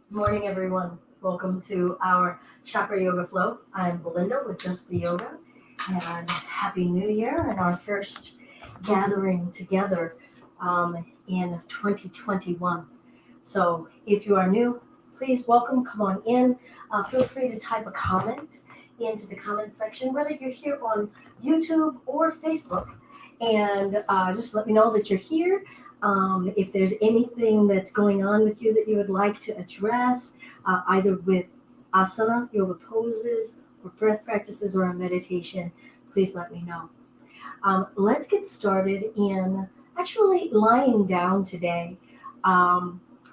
Good morning, everyone. Welcome to our Chakra Yoga Flow. I'm Belinda with Just Be Yoga, and Happy New Year and our first gathering together in 2021. So, if you are new, please welcome, come on in. Feel free to type a comment into the comment section, whether you're here on YouTube or Facebook, and just let me know that you're here. If there's anything that's going on with you that you would like to address, either with asana, yoga poses, or breath practices, or a meditation, please let me know. Let's get started in actually lying down today. I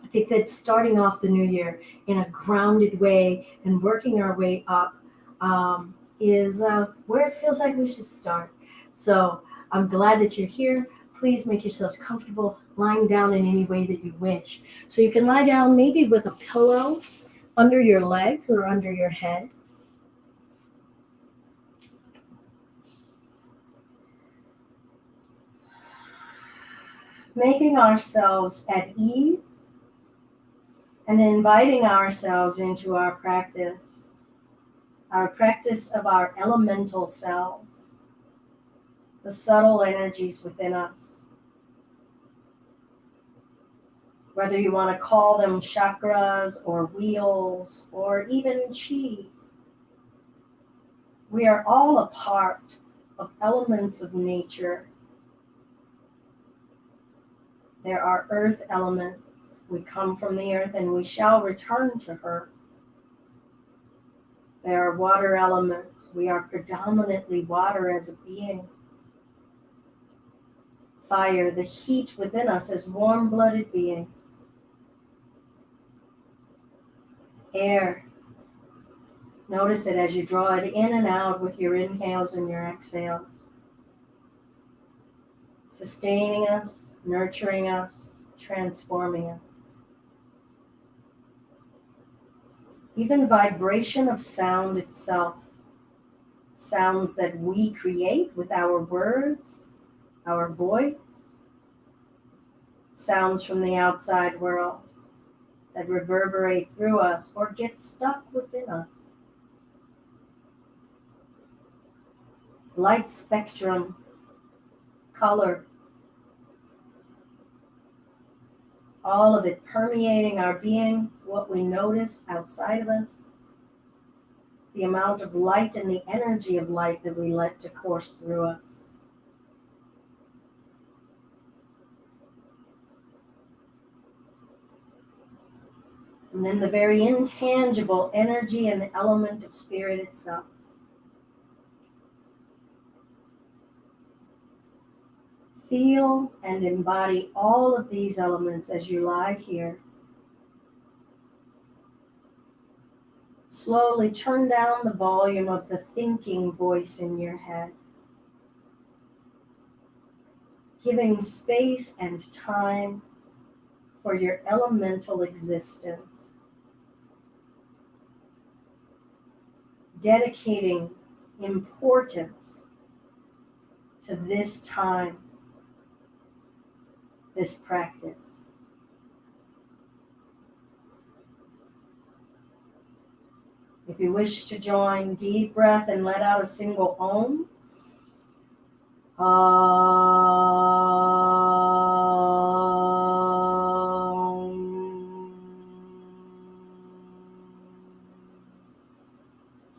think that starting off the new year in a grounded way and working our way up is where it feels like we should start. So I'm glad that you're here. Please make yourselves comfortable lying down in any way that you wish. So you can lie down maybe with a pillow under your legs or under your head. Making ourselves at ease and inviting ourselves into our practice of our elemental selves, the subtle energies within us. Whether you want to call them chakras or wheels or even chi, we are all a part of elements of nature. There are earth elements. We come from the earth and we shall return to her. There are water elements. We are predominantly water as a being. Fire, the heat within us as warm-blooded beings. Air, notice it as you draw it in and out with your inhales and your exhales. Sustaining us, nurturing us, transforming us. Even vibration of sound itself, sounds that we create with our words, our voice, sounds from the outside world that reverberate through us or get stuck within us. Light spectrum, color, all of it permeating our being, what we notice outside of us, the amount of light and the energy of light that we let to course through us. And then the very intangible energy and the element of spirit itself. Feel and embody all of these elements as you lie here. Slowly turn down the volume of the thinking voice in your head, giving space and time for your elemental existence. Dedicating importance to this time, this practice. If you wish to join, deep breath and let out a single Om.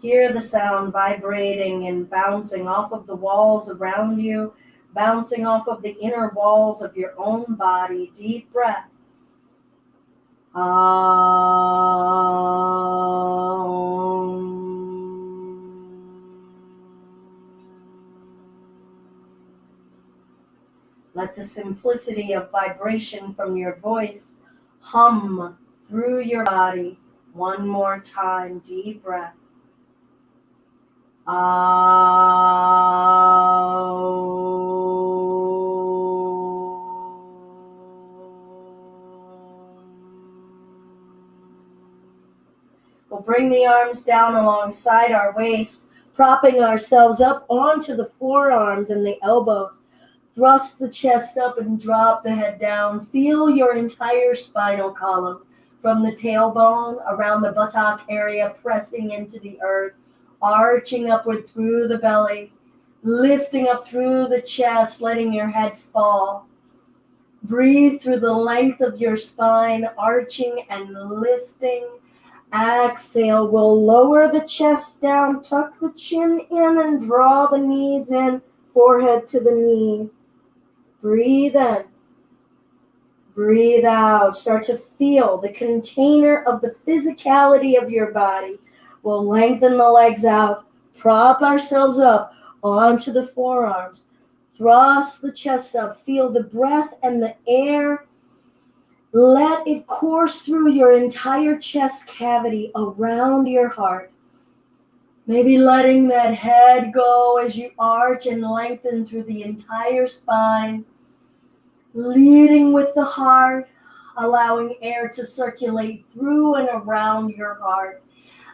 Hear the sound vibrating and bouncing off of the walls around you, bouncing off of the inner walls of your own body. Deep breath. Let the simplicity of vibration from your voice hum through your body. One more time, deep breath. We'll bring the arms down alongside our waist, propping ourselves up onto the forearms and the elbows. Thrust the chest up and drop the head down. Feel your entire spinal column from the tailbone around the buttock area, pressing into the earth, arching upward through the belly, lifting up through the chest, letting your head fall. Breathe through the length of your spine, arching and lifting. Exhale, we'll lower the chest down, tuck the chin in and draw the knees in, forehead to the knees. Breathe in. Breathe out. Start to feel the container of the physicality of your body. We'll lengthen the legs out, prop ourselves up onto the forearms. Thrust the chest up. Feel the breath and the air. Let it course through your entire chest cavity around your heart. Maybe letting that head go as you arch and lengthen through the entire spine. Leading with the heart, allowing air to circulate through and around your heart.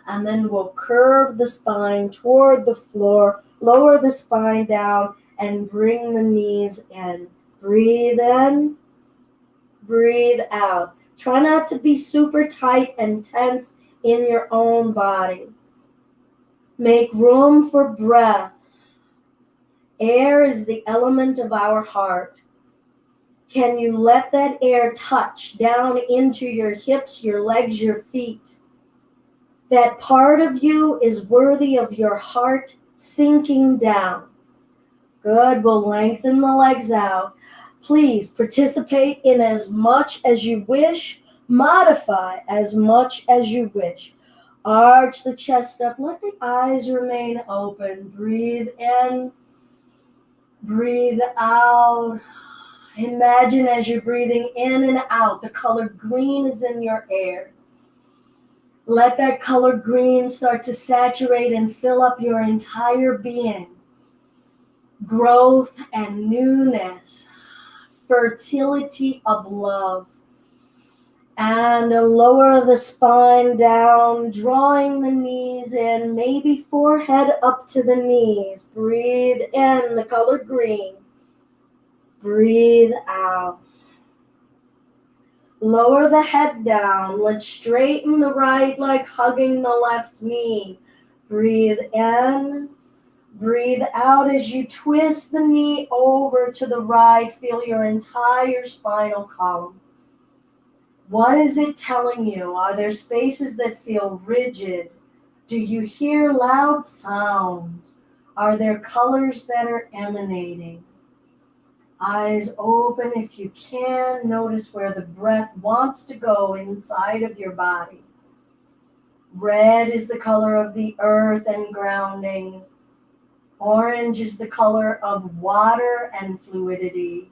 And then we'll curve the spine toward the floor, lower the spine down, and bring the knees in. Breathe in, breathe out. Try not to be super tight and tense in your own body. Make room for breath. Air is the element of our heart. Can you let that air touch down into your hips, your legs, your feet? That part of you is worthy of your heart sinking down. Good. We'll lengthen the legs out. Please participate in as much as you wish. Modify as much as you wish. Arch the chest up. Let the eyes remain open. Breathe in. Breathe out. Imagine as you're breathing in and out, the color green is in your air. Let that color green start to saturate and fill up your entire being. Growth and newness, fertility of love. And lower the spine down, drawing the knees in, maybe forehead up to the knees. Breathe in the color green. Breathe out. Lower the head down. Let's straighten the right leg, hugging the left knee. Breathe in. Breathe out as you twist the knee over to the right. Feel your entire spinal column. What is it telling you? Are there spaces that feel rigid? Do you hear loud sounds? Are there colors that are emanating? Eyes open if you can. Notice where the breath wants to go inside of your body. Red is the color of the earth and grounding. Orange is the color of water and fluidity.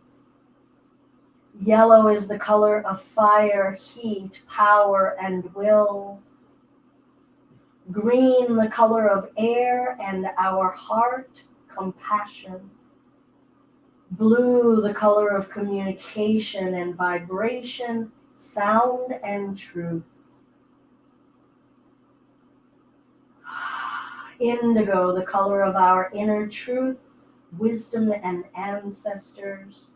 Yellow is the color of fire, heat, power, and will. Green, the color of air and our heart, compassion. Blue, the color of communication and vibration, sound and truth. Indigo, the color of our inner truth, wisdom and ancestors.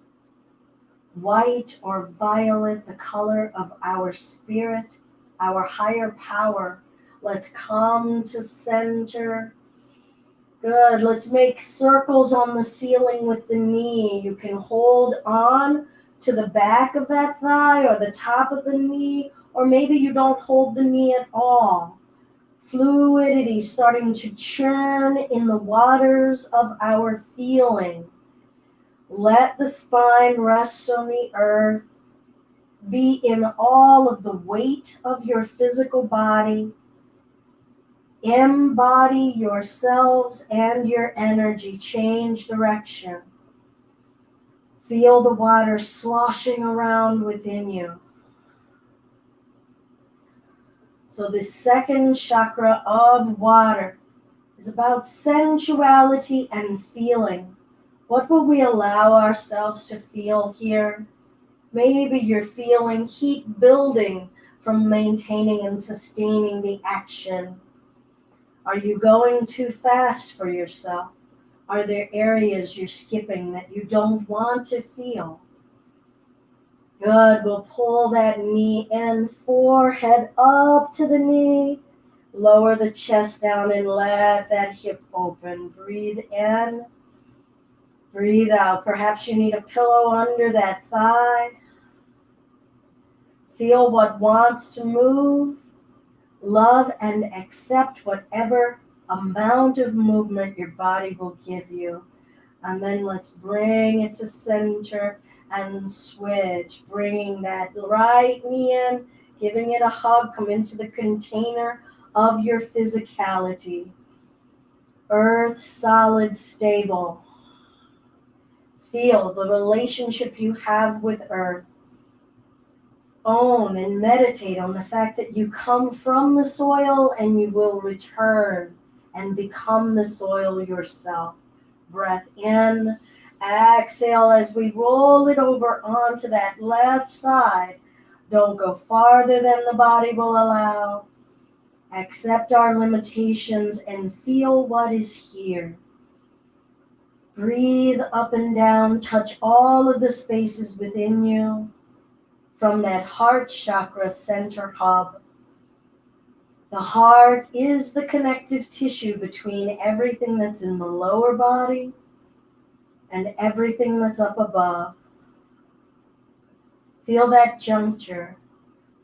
White or violet, the color of our spirit, our higher power. Let's come to center. Good. Let's make circles on the ceiling with the knee. You can hold on to the back of that thigh or the top of the knee, or maybe you don't hold the knee at all. Fluidity starting to churn in the waters of our feeling. Let the spine rest on the earth. Be in all of the weight of your physical body. Embody yourselves and your energy. Change direction. Feel the water sloshing around within you. So the second chakra of water is about sensuality and feeling. What will we allow ourselves to feel here? Maybe you're feeling heat building from maintaining and sustaining the action. Are you going too fast for yourself? Are there areas you're skipping that you don't want to feel? Good. We'll pull that knee in, forehead up to the knee. Lower the chest down and let that hip open. Breathe in. Breathe out. Perhaps you need a pillow under that thigh. Feel what wants to move. Love and accept whatever amount of movement your body will give you. And then let's bring it to center and switch. Bringing that right knee in, giving it a hug. Come into the container of your physicality. Earth, solid, stable. Feel the relationship you have with Earth. Own and meditate on the fact that you come from the soil and you will return and become the soil yourself. Breath in, exhale as we roll it over onto that left side. Don't go farther than the body will allow. Accept our limitations and feel what is here. Breathe up and down, touch all of the spaces within you. From that heart chakra center hub. The heart is the connective tissue between everything that's in the lower body and everything that's up above. Feel that juncture.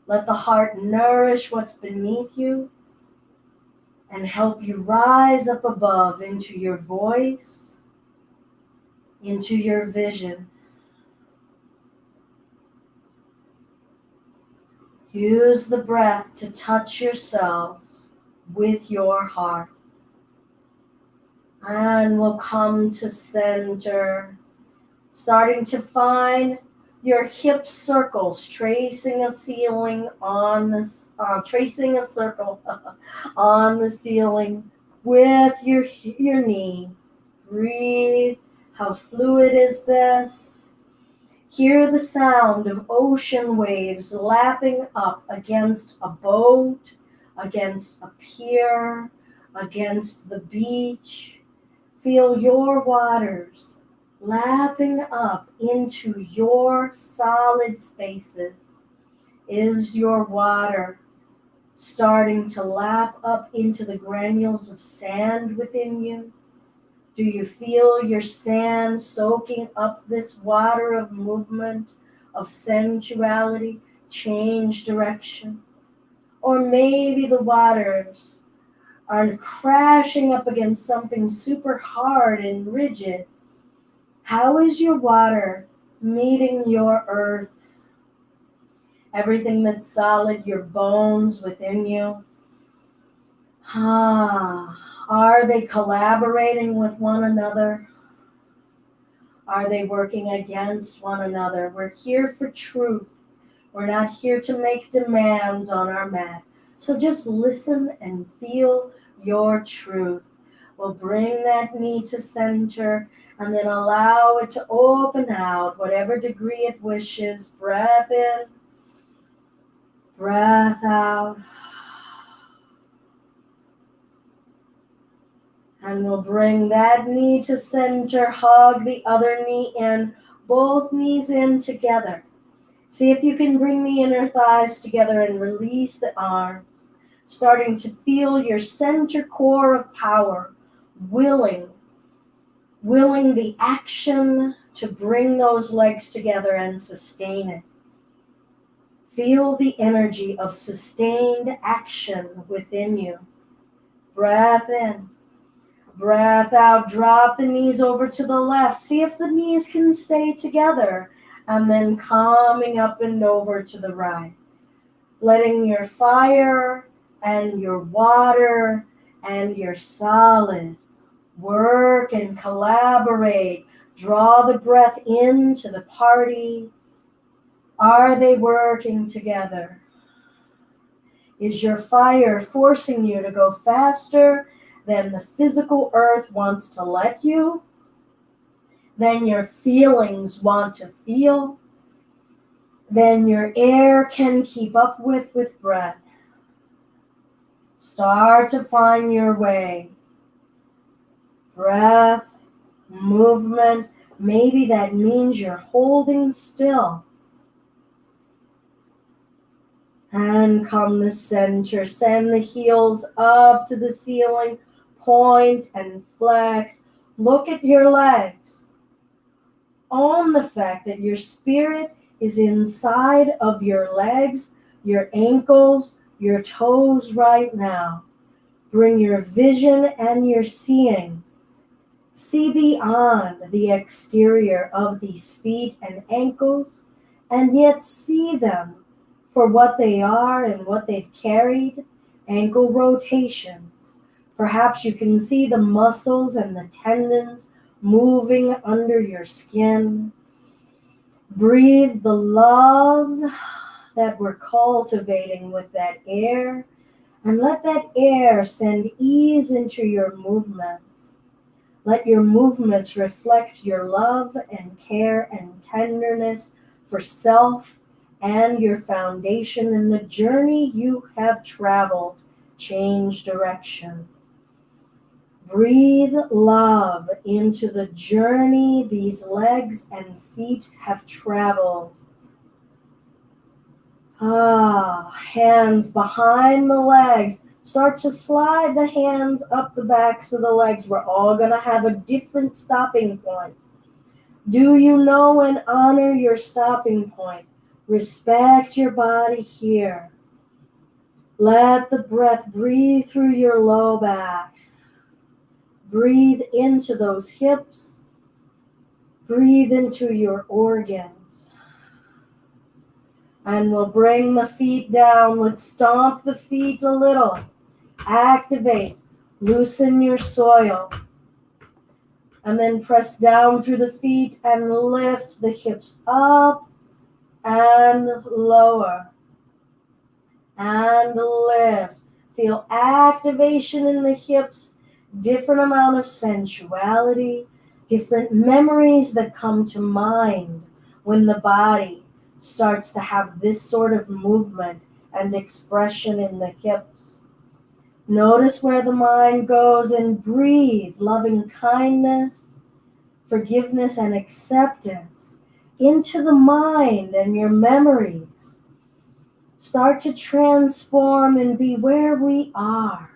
Let the heart nourish what's beneath you and help you rise up above into your voice, into your vision. Use the breath to touch yourselves with your heart. And we'll come to center, starting to find your hip circles, tracing a circle on the ceiling with your knee. Breathe. How fluid is this? Hear the sound of ocean waves lapping up against a boat, against a pier, against the beach. Feel your waters lapping up into your solid spaces. Is your water starting to lap up into the granules of sand within you? Do you feel your sand soaking up this water of movement, of sensuality, change direction? Or maybe the waters are crashing up against something super hard and rigid. How is your water meeting your earth? Everything that's solid, your bones within you. Are they collaborating with one another? Are they working against one another? We're here for truth. We're not here to make demands on our mat. So just listen and feel your truth. We'll bring that knee to center and then allow it to open out, whatever degree it wishes. Breath in, breath out. And we'll bring that knee to center, hug the other knee in, both knees in together. See if you can bring the inner thighs together and release the arms, starting to feel your center core of power, willing the action to bring those legs together and sustain it. Feel the energy of sustained action within you. Breath in. Breath out, drop the knees over to the left. See if the knees can stay together. And then coming up and over to the right. Letting your fire and your water and your solid work and collaborate. Draw the breath into the party. Are they working together? Is your fire forcing you to go faster than the physical earth wants to let you? Then your feelings want to feel? Then your air can keep up with breath. Start to find your way. Breath, movement, maybe that means you're holding still. And come to center. Send the heels up to the ceiling. Point and flex. Look at your legs. Own the fact that your spirit is inside of your legs, your ankles, your toes right now. Bring your vision and your seeing. See beyond the exterior of these feet and ankles, and yet see them for what they are and what they've carried. Ankle rotations. Perhaps you can see the muscles and the tendons moving under your skin. Breathe the love that we're cultivating with that air, and let that air send ease into your movements. Let your movements reflect your love and care and tenderness for self and your foundation in the journey you have traveled. Change direction. Breathe love into the journey these legs and feet have traveled. Hands behind the legs. Start to slide the hands up the backs of the legs. We're all going to have a different stopping point. Do you know and honor your stopping point? Respect your body here. Let the breath breathe through your low back. Breathe into those hips. Breathe into your organs. And we'll bring the feet down. Let's stomp the feet a little. Activate. Loosen your soil. And then press down through the feet and lift the hips up and lower. And lift. Feel activation in the hips. Different amount of sensuality. Different memories that come to mind when the body starts to have this sort of movement and expression in the hips. Notice where the mind goes and breathe loving kindness, forgiveness, and acceptance into the mind and your memories. Start to transform and be where we are.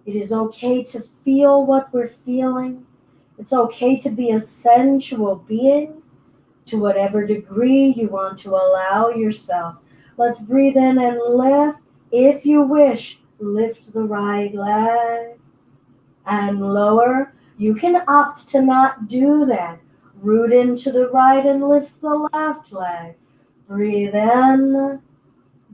It is okay to feel what we're feeling. It's okay to be a sensual being to whatever degree you want to allow yourself. Let's breathe in and lift. If you wish, lift the right leg and lower. You can opt to not do that. Root into the right and lift the left leg. Breathe in,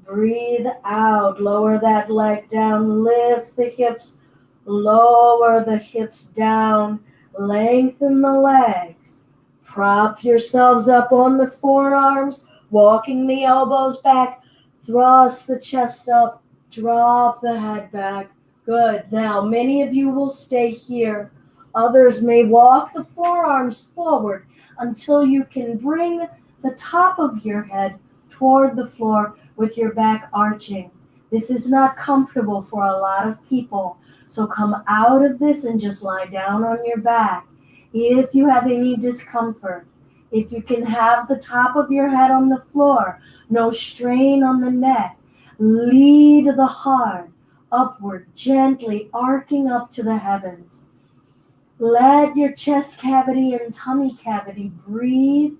breathe out. Lower that leg down, lift the hips, lower the hips down, lengthen the legs. Prop yourselves up on the forearms, walking the elbows back, thrust the chest up, drop the head back. Good. Now, many of you will stay here. Others may walk the forearms forward until you can bring the top of your head toward the floor with your back arching. This is not comfortable for a lot of people, so come out of this and just lie down on your back. If you have any discomfort, if you can have the top of your head on the floor, no strain on the neck, lead the heart upward, gently arcing up to the heavens. Let your chest cavity and tummy cavity breathe.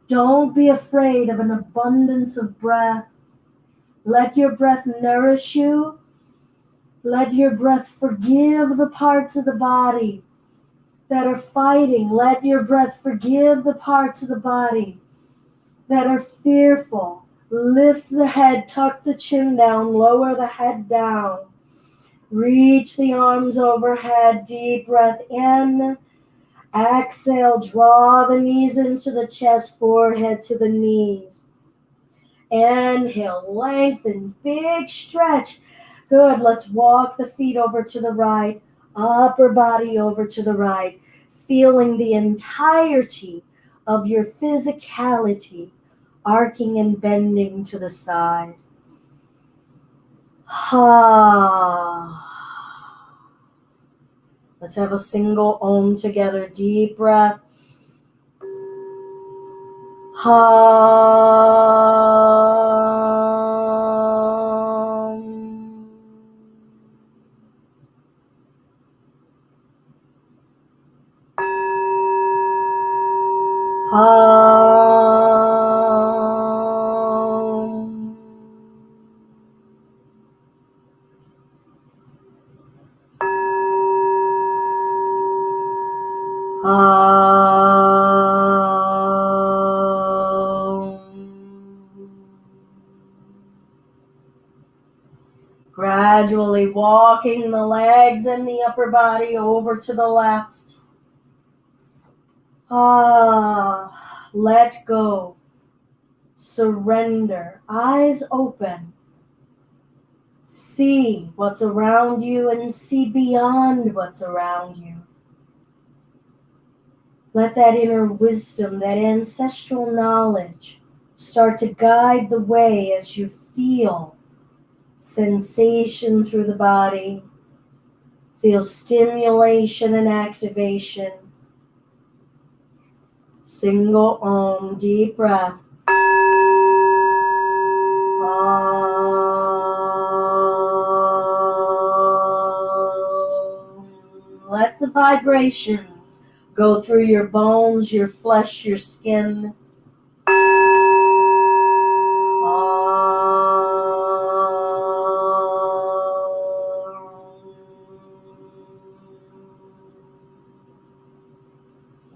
Don't be afraid of an abundance of breath. Let your breath nourish you. Let your breath forgive the parts of the body that are fighting. Let your breath forgive the parts of the body that are fearful. Lift the head, tuck the chin down, lower the head down. Reach the arms overhead, deep breath in. Exhale, draw the knees into the chest, forehead to the knees. Inhale, lengthen, big stretch. Good, let's walk the feet over to the right, upper body over to the right, feeling the entirety of your physicality arcing and bending to the side. Let's have a single Om together. Deep breath. Gradually walking the legs and the upper body over to the left. Let go. Surrender. Eyes open. See what's around you and see beyond what's around you. Let that inner wisdom, that ancestral knowledge start to guide the way as you feel sensation through the body. Feel stimulation and activation. Single Om, deep breath. Let the vibrations go through your bones, your flesh, your skin.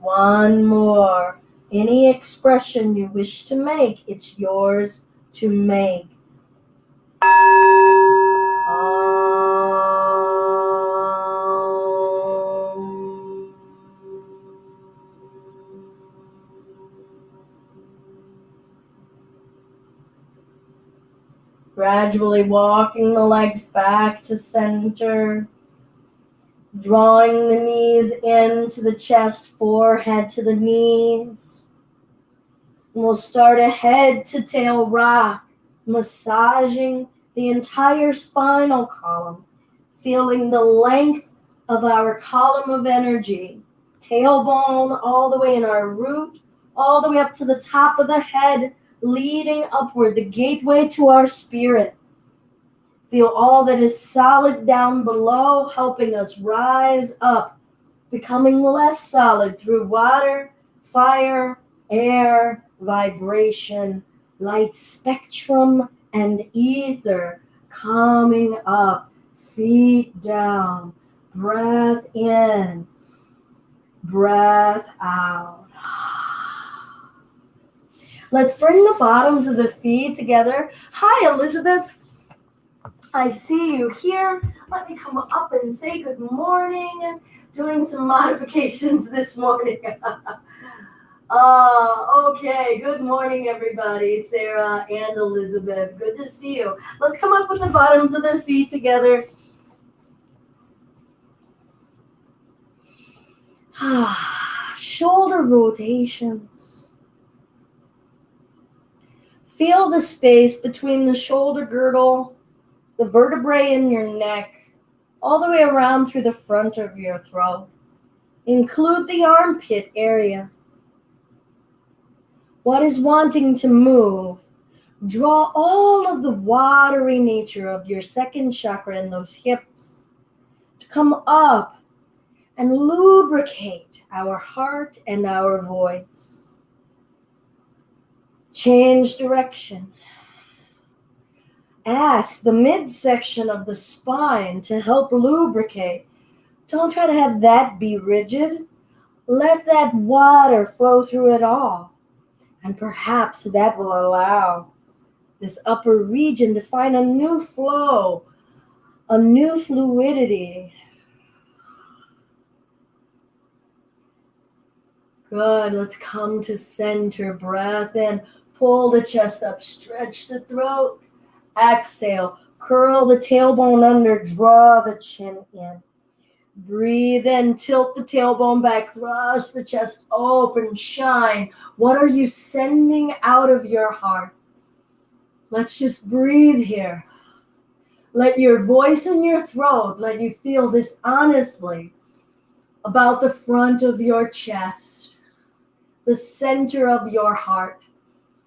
One more. Any expression you wish to make, it's yours to make. Gradually walking the legs back to center. Drawing the knees into the chest, forehead to the knees. And we'll start a head to tail rock, massaging the entire spinal column, feeling the length of our column of energy, tailbone all the way in our root, all the way up to the top of the head, leading upward, the gateway to our spirit. Feel all that is solid down below, helping us rise up, becoming less solid through water, fire, air, vibration, light spectrum, and ether, coming up, feet down, breath in, breath out. Let's bring the bottoms of the feet together. Hi, Elizabeth. I see you here. Let me come up and say good morning. Doing some modifications this morning. Okay. Good morning, everybody. Sarah and Elizabeth. Good to see you. Let's come up with the bottoms of the feet together. Shoulder rotations. Feel the space between the shoulder girdle, the vertebrae in your neck, all the way around through the front of your throat. Include the armpit area. What is wanting to move? Draw all of the watery nature of your second chakra in those hips to come up and lubricate our heart and our voice. Change direction. Ask the midsection of the spine to help lubricate. Don't try to have that be rigid. Let that water flow through it all. And perhaps that will allow this upper region to find a new flow, a new fluidity. Good. Let's come to center. Breath in. Pull the chest up. Stretch the throat. Exhale. Curl the tailbone under. Draw the chin in. Breathe in. Tilt the tailbone back. Thrust the chest open. Shine. What are you sending out of your heart? Let's just breathe here. Let your voice in your throat, let you feel this honestly about the front of your chest, the center of your heart.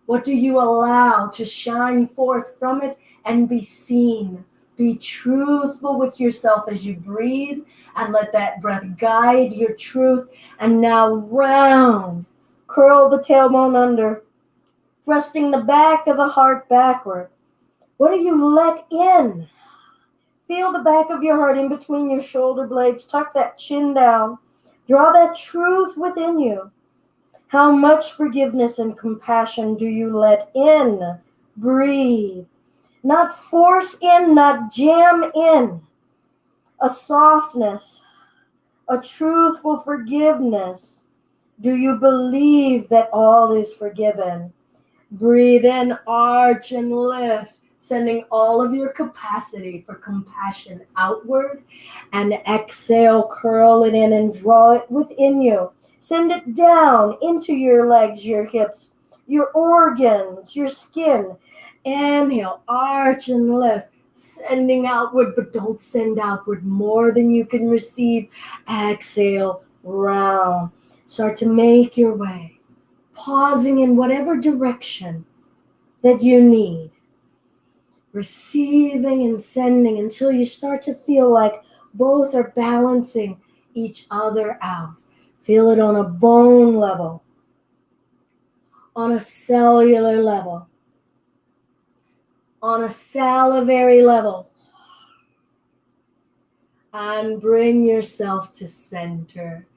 What do you allow to shine forth from it and be seen? Be truthful with yourself as you breathe and let that breath guide your truth. And now round, Curl the tailbone under, thrusting the back of the heart backward. What do you let in? Feel the back of your heart in between your shoulder blades. Tuck that chin down. Draw that truth within you. How much forgiveness and compassion do you let in? Breathe. Not force in, not jam in. A softness, a truthful forgiveness. Do you believe that all is forgiven? Breathe in, arch and lift, sending all of your capacity for compassion outward. And exhale, curl it in and draw it within you. Send it down into your legs, your hips, your organs, your skin. Inhale, arch and lift, sending outward, but don't send outward more than you can receive. Exhale, round. Start to make your way, pausing in whatever direction that you need. Receiving and sending until you start to feel like both are balancing each other out. Feel it on a bone level, on a cellular level, on a salivary level. And bring yourself to center.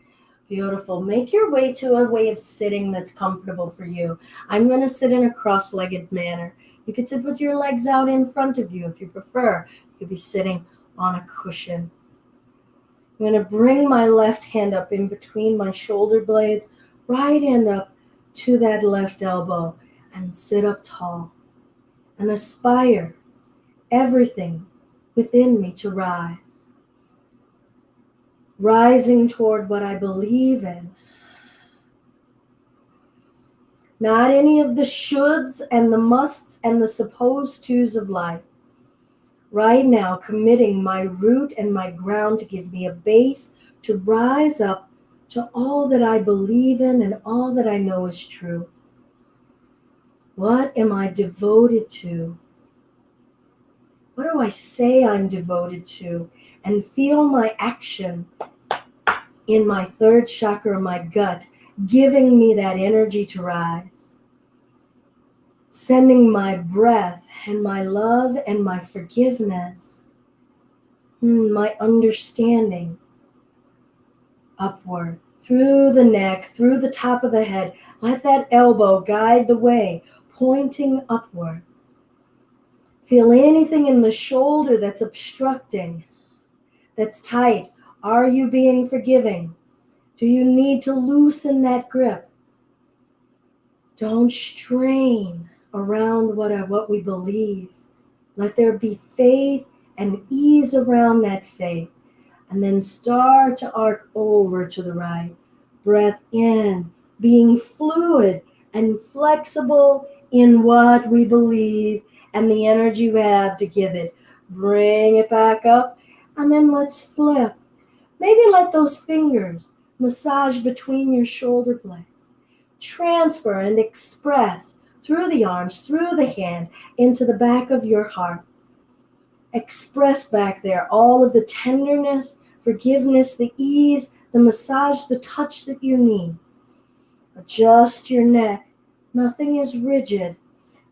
Beautiful. Make your way to a way of sitting that's comfortable for you. I'm going to sit in a cross-legged manner. You could sit with your legs out in front of you if you prefer. You could be sitting on a cushion. I'm going to bring my left hand up in between my shoulder blades, right hand up to that left elbow, and sit up tall and aspire everything within me to rise. Rising toward what I believe in. Not any of the shoulds and the musts and the supposed tos of life. Right now, committing my root and my ground to give me a base to rise up to all that I believe in and all that I know is true. What am I devoted to? What do I say I'm devoted to? And feel my action in my third chakra, my gut, giving me that energy to rise. Sending my breath and my love and my forgiveness, my understanding upward, through the neck, through the top of the head. Let that elbow guide the way, pointing upward. Feel anything in the shoulder that's obstructing, that's tight. Are you being forgiving? Do you need to loosen that grip? Don't strain around what we believe. Let there be faith and ease around that faith. And then start to arc over to the right. Breath in, being fluid and flexible in what we believe and the energy we have to give it. Bring it back up, and then let's flip. Maybe let those fingers massage between your shoulder blades. Transfer and express through the arms, through the hand, into the back of your heart. Express back there all of the tenderness, forgiveness, the ease, the massage, the touch that you need. Adjust your neck. Nothing is rigid.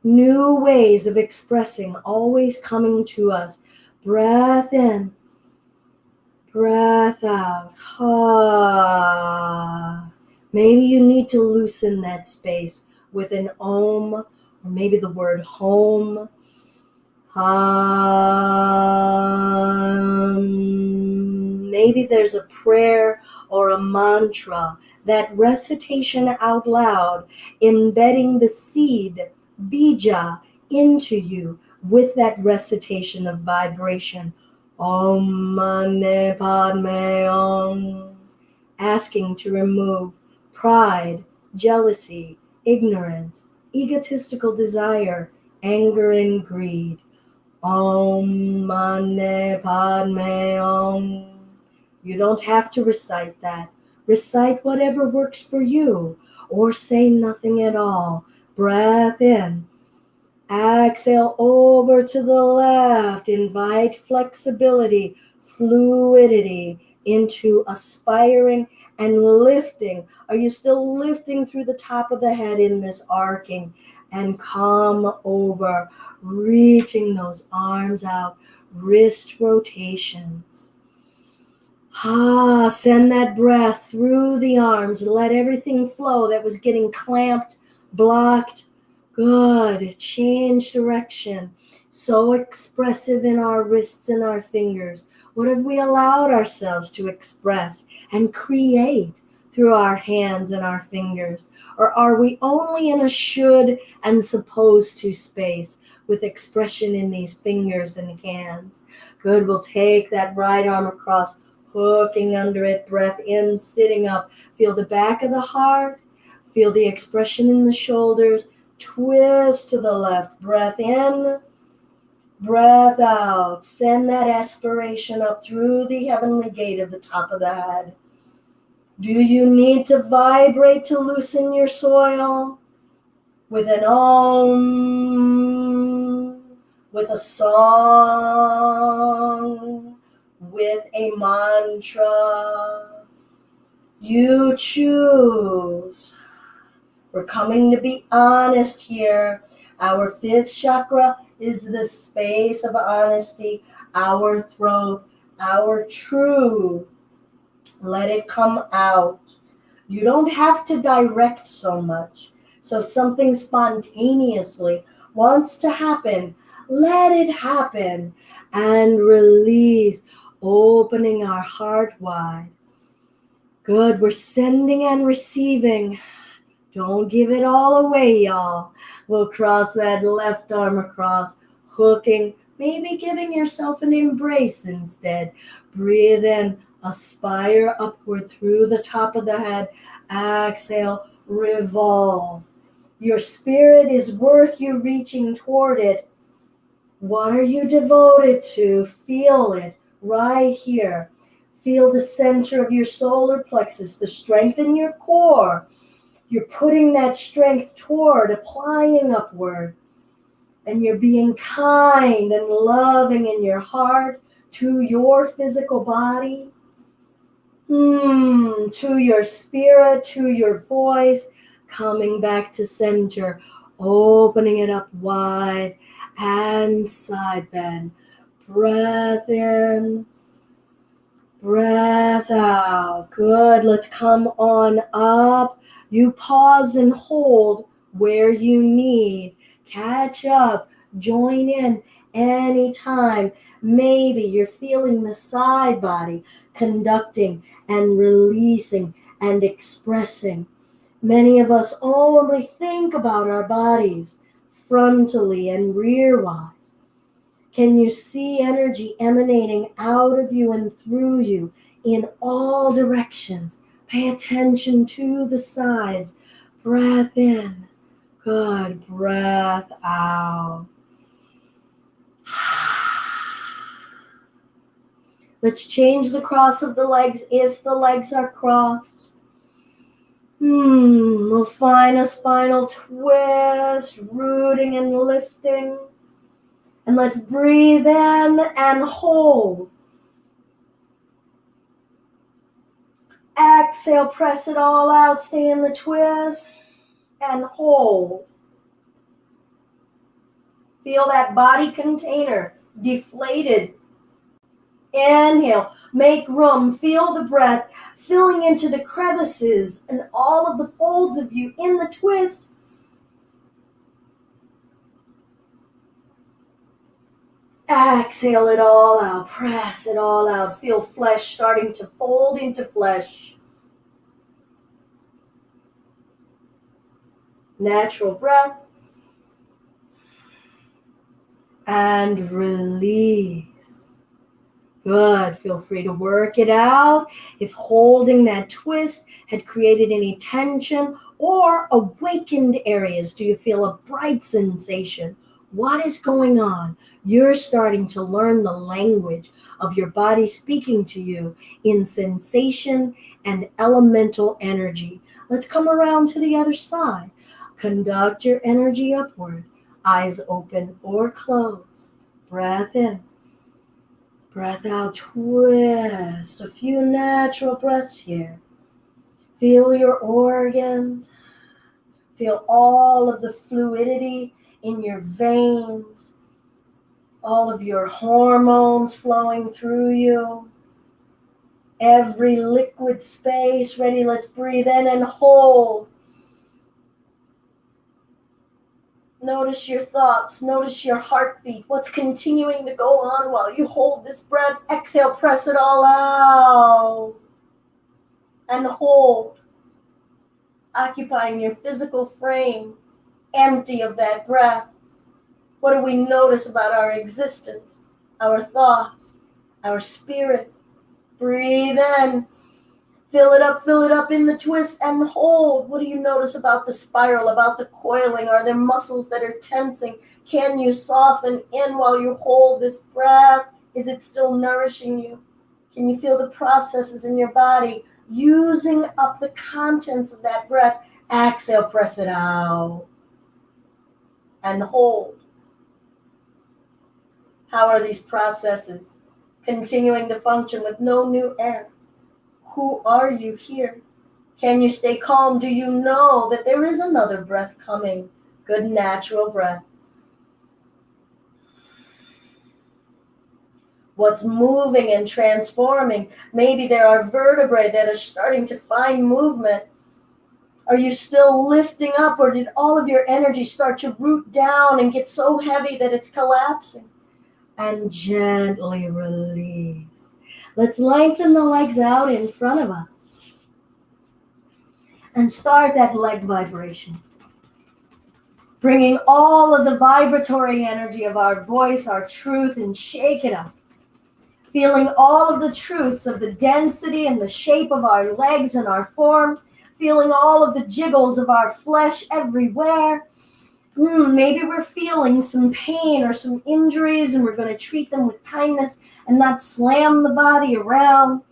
New ways of expressing always coming to us. Breath in. Breath out. Ah. Maybe you need to loosen that space with an om, or maybe the word home. Maybe there's a prayer or a mantra, that recitation out loud, embedding the seed, bija, into you with that recitation of vibration. Om mane padme om. Asking to remove pride, jealousy, ignorance, egotistical desire, anger, and greed. Om mane padme om. You don't have to recite that. Recite whatever works for you, or say nothing at all. Breath in. Exhale over to the left. Invite flexibility, fluidity into aspiring and lifting. Are you still lifting through the top of the head in this arcing? And come over, reaching those arms out, wrist rotations. Send that breath through the arms. Let everything flow that was getting clamped, blocked. Good. Change direction. So expressive in our wrists and our fingers. What have we allowed ourselves to express and create through our hands and our fingers? Or are we only in a should and supposed to space with expression in these fingers and hands? Good. We'll take that right arm across, hooking under it, breath in, sitting up. Feel the back of the heart. Feel the expression in the shoulders. Twist to the left. Breath in, breath out. Send that aspiration up through the heavenly gate of the top of the head. Do you need to vibrate to loosen your soil? With an om, with a song, with a mantra. You choose. We're coming to be honest here. Our fifth chakra is the space of honesty, our throat, our truth. Let it come out. You don't have to direct so much. So if something spontaneously wants to happen, let it happen and release, opening our heart wide. Good. We're sending and receiving. Don't give it all away, y'all. We'll cross that left arm across, hooking, maybe giving yourself an embrace instead. Breathe in, aspire upward through the top of the head. Exhale, revolve. Your spirit is worth you reaching toward it. What are you devoted to? Feel it right here. Feel the center of your solar plexus, the strength in your core. You're putting that strength toward applying upward. And you're being kind and loving in your heart to your physical body, to your spirit, to your voice, coming back to center, opening it up wide and side bend. Breath in, breath out. Good. Let's come on up. You pause and hold where you need. Catch up. Join in anytime. Maybe you're feeling the side body conducting and releasing and expressing. Many of us only think about our bodies frontally and rear-wise. Can you see energy emanating out of you and through you in all directions? Pay attention to the sides. Breath in. Good. Breath out. Let's change the cross of the legs if the legs are crossed. We'll find a spinal twist, rooting and lifting. And let's breathe in and hold. Exhale, press it all out, stay in the twist and hold. Feel that body container deflated. Inhale, make room, feel the breath filling into the crevices and all of the folds of you in the twist. Exhale it all out, press it all out, feel flesh starting to fold into flesh. Natural breath. And release. Good. Feel free to work it out. If holding that twist had created any tension or awakened areas, do you feel a bright sensation? What is going on? You're starting to learn the language of your body speaking to you in sensation and elemental energy. Let's come around to the other side. Conduct your energy upward. Eyes open or closed. Breath in. Breath out. Twist. A few natural breaths here. Feel your organs. Feel all of the fluidity in your veins. All of your hormones flowing through you. Every liquid space. Ready? Let's breathe in and hold. Notice your thoughts. Notice your heartbeat. What's continuing to go on while you hold this breath? Exhale, press it all out. And hold. Occupying your physical frame. Empty of that breath. What do we notice about our existence? Our thoughts. Our spirit. Breathe in. Fill it up in the twist and hold. What do you notice about the spiral, about the coiling? Are there muscles that are tensing? Can you soften in while you hold this breath? Is it still nourishing you? Can you feel the processes in your body using up the contents of that breath? Exhale, press it out. And hold. How are these processes continuing to function with no new air? Who are you here? Can you stay calm? Do you know that there is another breath coming? Good natural breath. What's moving and transforming? Maybe there are vertebrae that are starting to find movement. Are you still lifting up, or did all of your energy start to root down and get so heavy that it's collapsing? And gently release. Let's lengthen the legs out in front of us. And start that leg vibration. Bringing all of the vibratory energy of our voice, our truth, and shake it up. Feeling all of the truths of the density and the shape of our legs and our form. Feeling all of the jiggles of our flesh everywhere. Maybe we're feeling some pain or some injuries, and we're going to treat them with kindness and not slam the body around.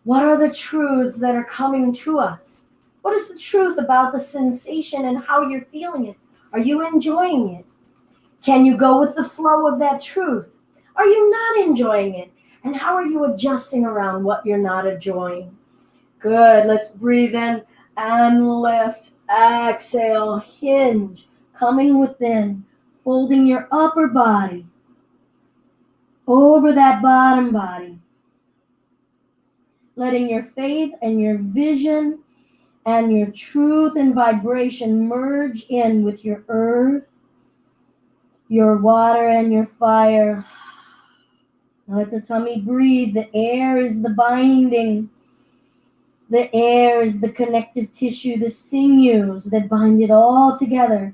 What are the truths that are coming to us? What is the truth about the sensation and how you're feeling it? Are you enjoying it? Can you go with the flow of that truth? Are you not enjoying it? And how are you adjusting around what you're not enjoying? Good. Let's breathe in and lift. Exhale. Hinge. Coming within. Folding your upper body over that bottom body. Letting your faith and your vision and your truth and vibration merge in with your earth, your water, and your fire. Let the tummy breathe. The air is the binding. The air is the connective tissue, the sinews that bind it all together.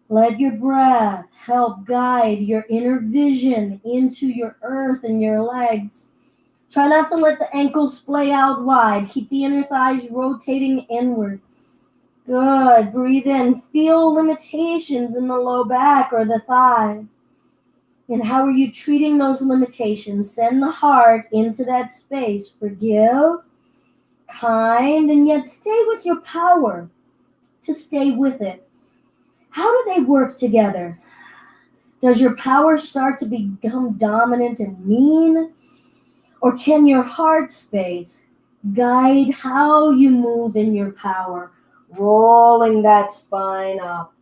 Let your breath help guide your inner vision into your earth and your legs. Try not to let the ankles splay out wide. Keep the inner thighs rotating inward. Good. Breathe in. Feel limitations in the low back or the thighs. And how are you treating those limitations? Send the heart into that space. Forgive, kind, and yet stay with your power to stay with it. How do they work together? Does your power start to become dominant and mean? Or can your heart space guide how you move in your power, rolling that spine up?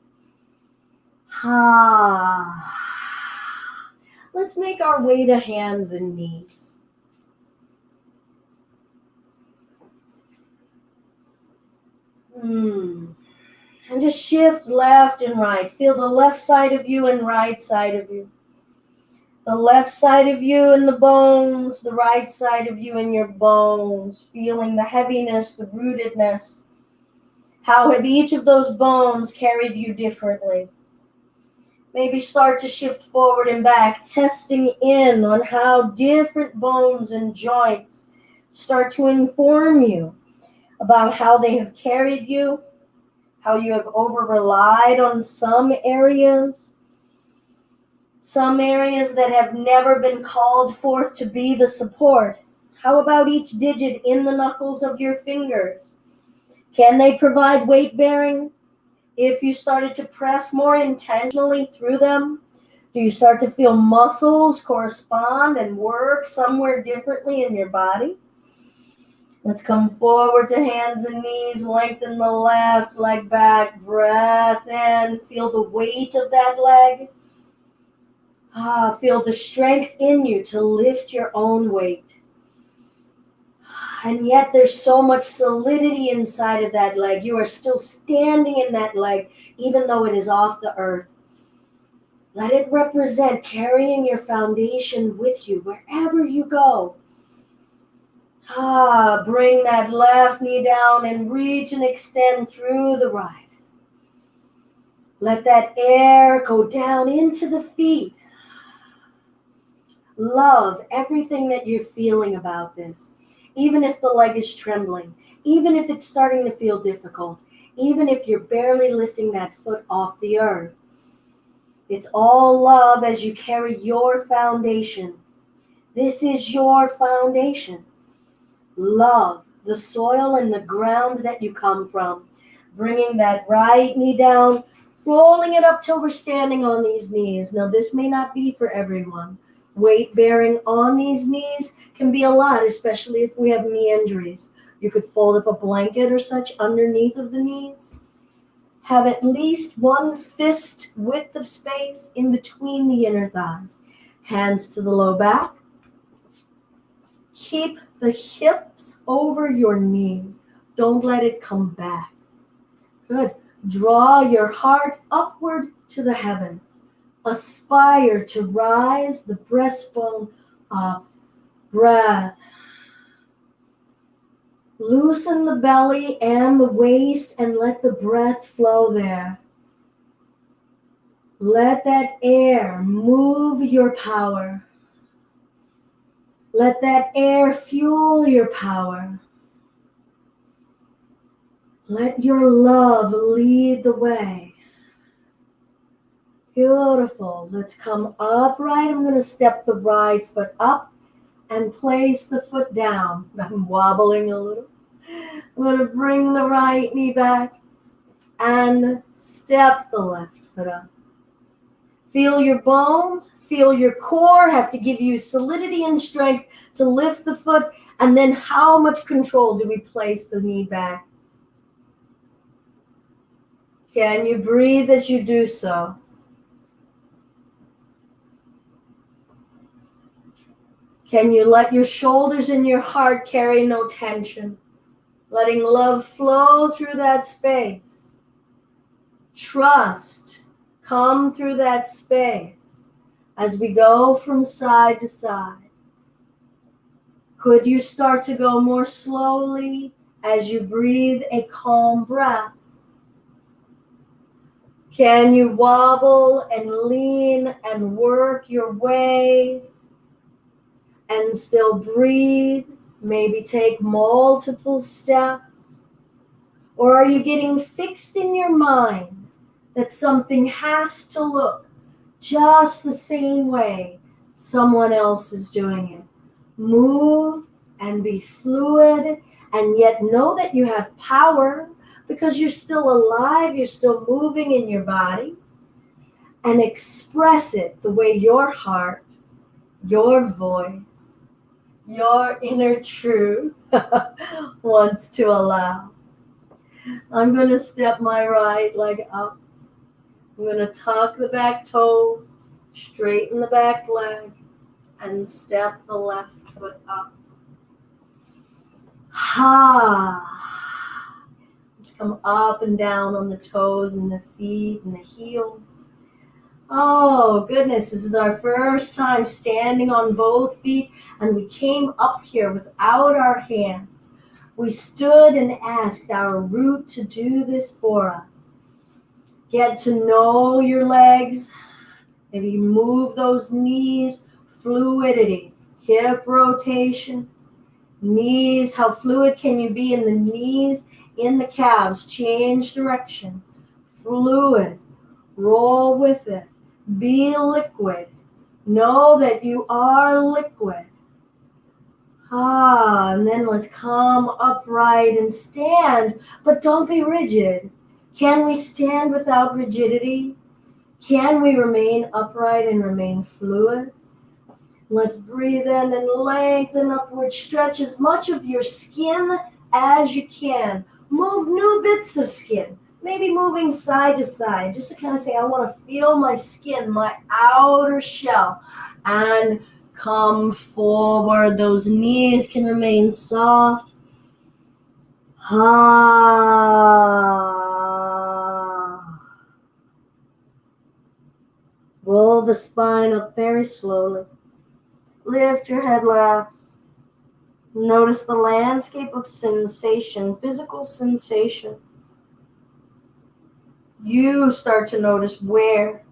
Let's make our way to hands and knees. And just shift left and right. Feel the left side of you and right side of you. The left side of you and the bones, the right side of you and your bones. Feeling the heaviness, the rootedness. How have each of those bones carried you differently? Maybe start to shift forward and back, testing in on how different bones and joints start to inform you about how they have carried you, how you have over-relied on some areas that have never been called forth to be the support. How about each digit in the knuckles of your fingers? Can they provide weight bearing? If you started to press more intentionally through them, do you start to feel muscles correspond and work somewhere differently in your body? Let's come forward to hands and knees. Lengthen the left leg back. Breath in. Feel the weight of that leg. Feel the strength in you to lift your own weight. And yet there's so much solidity inside of that leg. You are still standing in that leg, even though it is off the earth. Let it represent carrying your foundation with you wherever you go. Bring that left knee down and reach and extend through the right. Let that air go down into the feet. Love everything that you're feeling about this. Even if the leg is trembling, even if it's starting to feel difficult, even if you're barely lifting that foot off the earth. It's all love as you carry your foundation. This is your foundation. Love the soil and the ground that you come from. Bringing that right knee down, rolling it up till we're standing on these knees. Now, this may not be for everyone. Weight bearing on these knees can be a lot, especially if we have knee injuries. You could fold up a blanket or such underneath of the knees. Have at least one fist width of space in between the inner thighs. Hands to the low back. Keep the hips over your knees. Don't let it come back. Good. Draw your heart upward to the heavens. Aspire to rise the breastbone up. Breath. Loosen the belly and the waist and let the breath flow there. Let that air move your power. Let that air fuel your power. Let your love lead the way. Beautiful. Let's come upright. I'm going to step the right foot up and place the foot down. I'm wobbling a little. I'm going to bring the right knee back and step the left foot up. Feel your bones, feel your core have to give you solidity and strength to lift the foot. And then how much control do we place the knee back? Can you breathe as you do so? Can you let your shoulders and your heart carry no tension? Letting love flow through that space. Trust come through that space as we go from side to side. Could you start to go more slowly as you breathe a calm breath? Can you wobble and lean and work your way and still breathe? Maybe take multiple steps. Or are you getting fixed in your mind that something has to look just the same way someone else is doing it? Move and be fluid, and yet know that you have power because you're still alive, you're still moving in your body, and express it the way your heart, your voice, your inner truth wants to allow. I'm going to step my right leg up. I'm going to tuck the back toes, straighten the back leg, and step the left foot up. Come up and down on the toes and the feet and the heels. Oh, goodness, this is our first time standing on both feet, and we came up here without our hands. We stood and asked our root to do this for us. Get to know your legs. Maybe move those knees, fluidity, hip rotation, knees. How fluid can you be in the knees, in the calves? Change direction. Fluid. Roll with it. Be liquid. Know that you are liquid. And then let's come upright and stand, but don't be rigid. Can we stand without rigidity? Can we remain upright and remain fluid? Let's breathe in and lengthen upward. Stretch as much of your skin as you can. Move new bits of skin. Maybe moving side to side, just to kind of say, I want to feel my skin, my outer shell. And come forward. Those knees can remain soft. Roll the spine up very slowly. Lift your head last. Notice the landscape of sensation, physical sensation. You start to notice where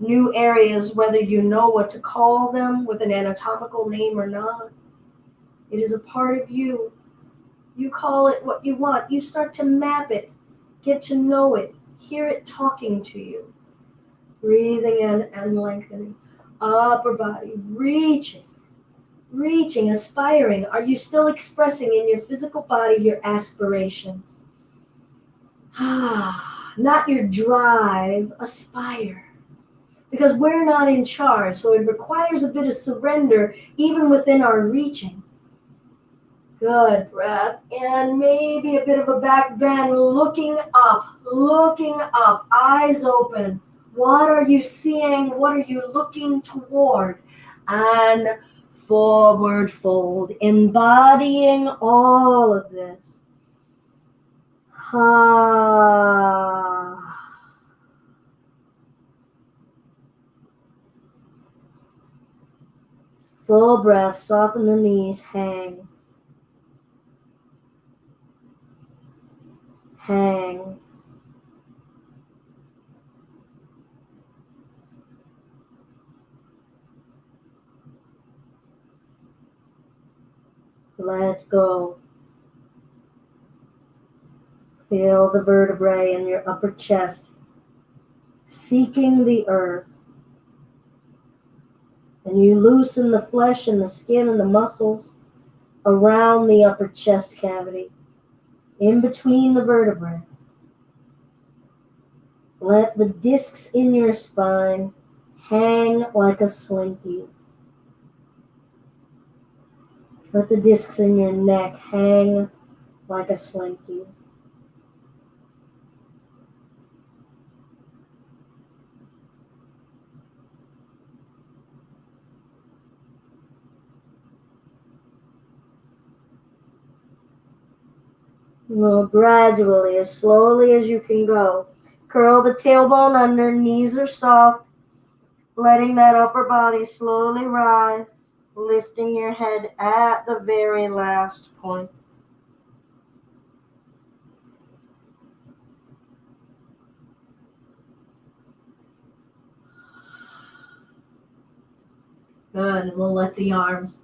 new areas, whether you know what to call them with an anatomical name or not. It is a part of you. You call it what you want. You start to map it, get to know it, hear it talking to you. Breathing in and lengthening. Upper body, reaching, aspiring. Are you still expressing in your physical body your aspirations? Not your drive, aspire. Because we're not in charge, so it requires a bit of surrender even within our reaching. Good breath, and maybe a bit of a back bend, looking up, eyes open. What are you seeing? What are you looking toward? And forward fold, embodying all of this. Full breath, soften the knees, hang. Let go. Feel the vertebrae in your upper chest, seeking the earth. And you loosen the flesh and the skin and the muscles around the upper chest cavity, in between the vertebrae. Let the discs in your spine hang like a slinky. Let the discs in your neck hang like a slinky. Well, gradually, as slowly as you can go, curl the tailbone under, knees are soft, letting that upper body slowly rise, lifting your head at the very last point. Good, and we'll let the arms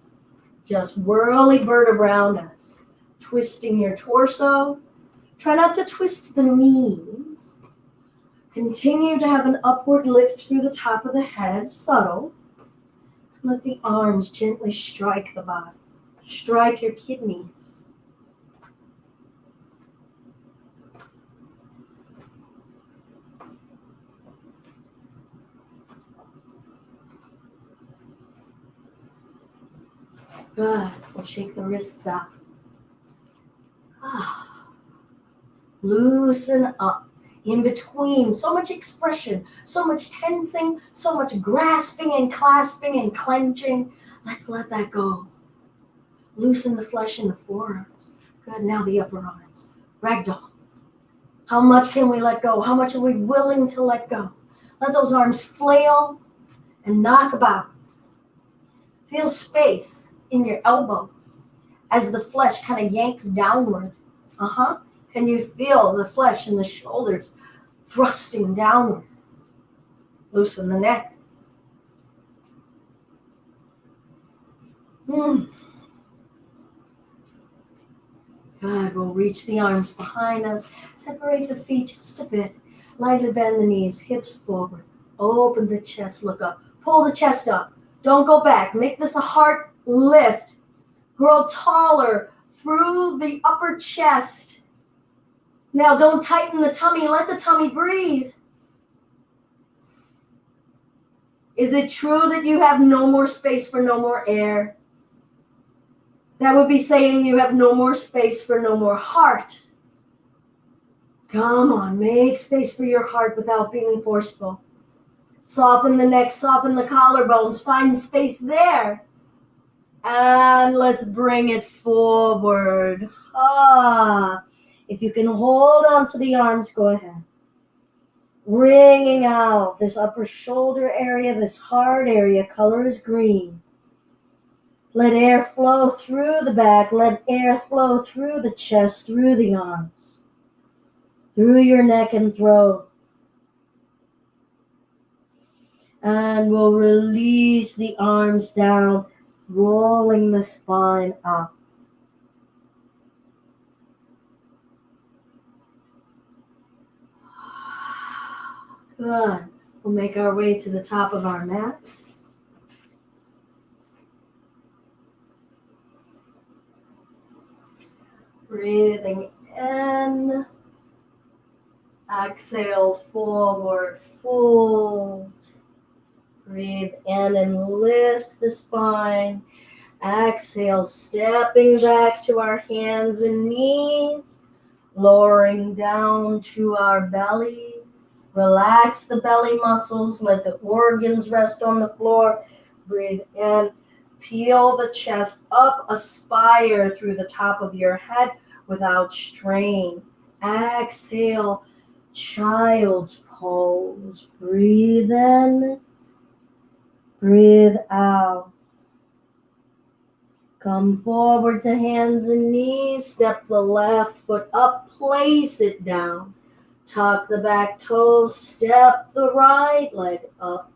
just whirly-bird around us, twisting your torso. Try not to twist the knees. Continue to have an upward lift through the top of the head, subtle. Let the arms gently strike the body. Strike your kidneys. Good. We'll shake the wrists out. Loosen up. In between, so much expression, so much tensing, so much grasping and clasping and clenching. Let's let that go. Loosen the flesh in the forearms. Good, now the upper arms. Ragdoll. How much can we let go? How much are we willing to let go? Let those arms flail and knock about. Feel space in your elbows as the flesh kind of yanks downward. Can you feel the flesh in the shoulders thrusting downward? Loosen the neck. Good. We'll reach the arms behind us. Separate the feet just a bit. Lightly bend the knees, hips forward. Open the chest, look up. Pull the chest up. Don't go back. Make this a heart lift. Grow taller through the upper chest. Now don't tighten the tummy. Let the tummy breathe. Is it true that you have no more space for no more air? That would be saying you have no more space for no more heart. Come on, make space for your heart without being forceful. Soften the neck, soften the collarbones, find space there. And let's bring it forward. If you can hold on to the arms, go ahead. Wringing out this upper shoulder area, this heart area, color is green. Let air flow through the back. Let air flow through the chest, through the arms, through your neck and throat. And we'll release the arms down, rolling the spine up. Good. We'll make our way to the top of our mat. Breathing in. Exhale, forward, fold. Breathe in and lift the spine. Exhale, stepping back to our hands and knees. Lowering down to our bellies. Relax the belly muscles. Let the organs rest on the floor. Breathe in. Peel the chest up. Aspire through the top of your head without strain. Exhale, child's pose. Breathe in. Breathe out. Come forward to hands and knees. Step the left foot up. Place it down. Tuck the back toes. Step the right leg up.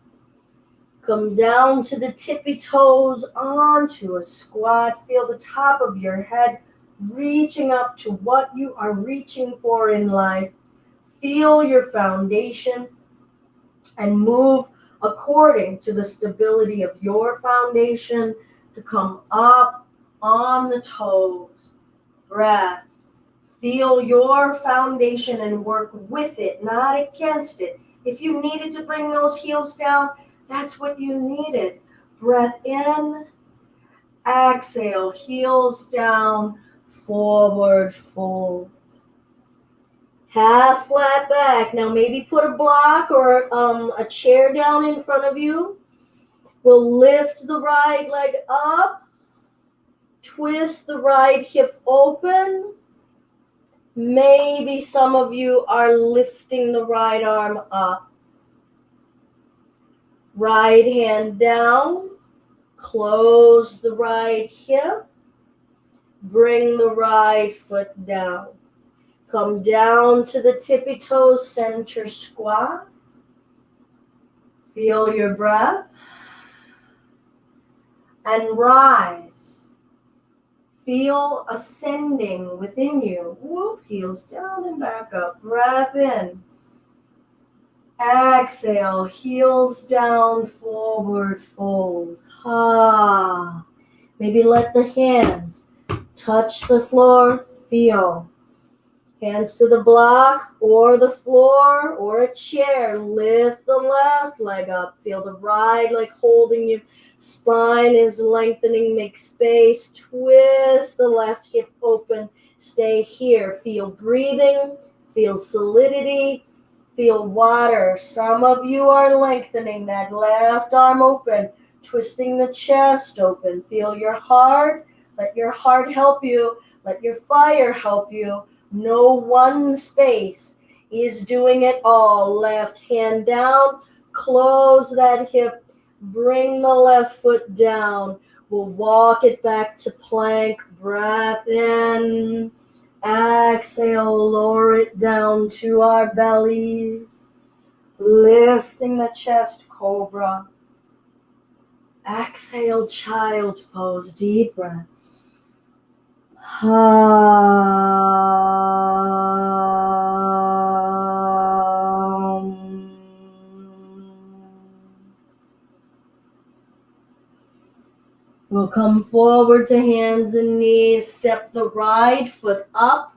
Come down to the tippy toes onto a squat. Feel the top of your head reaching up to what you are reaching for in life. Feel your foundation and move according to the stability of your foundation to come up on the toes. Breath. Feel your foundation and work with it, not against it. If you needed to bring those heels down, that's what you needed. Breath in. Exhale. Heels down. Forward fold. Half flat back. Now maybe put a block or a chair down in front of you. We'll lift the right leg up. Twist the right hip open. Maybe some of you are lifting the right arm up. Right hand down. Close the right hip. Bring the right foot down. Come down to the tippy toes, center squat. Feel your breath. And rise. Feel ascending within you. Whoop, heels down and back up. Breath in. Exhale, heels down, forward fold. Maybe let the hands touch the floor. Feel. Hands to the block or the floor or a chair. Lift the left leg up. Feel the right leg holding you. Spine is lengthening. Make space. Twist the left hip open. Stay here. Feel breathing. Feel solidity. Feel water. Some of you are lengthening that left arm open. Twisting the chest open. Feel your heart. Let your heart help you. Let your fire help you. No one space is doing it all. Left hand down. Close that hip. Bring the left foot down. We'll walk it back to plank. Breath in. Exhale. Lower it down to our bellies. Lifting the chest, cobra. Exhale, child's pose. Deep breath. We'll come forward to hands and knees. Step the right foot up.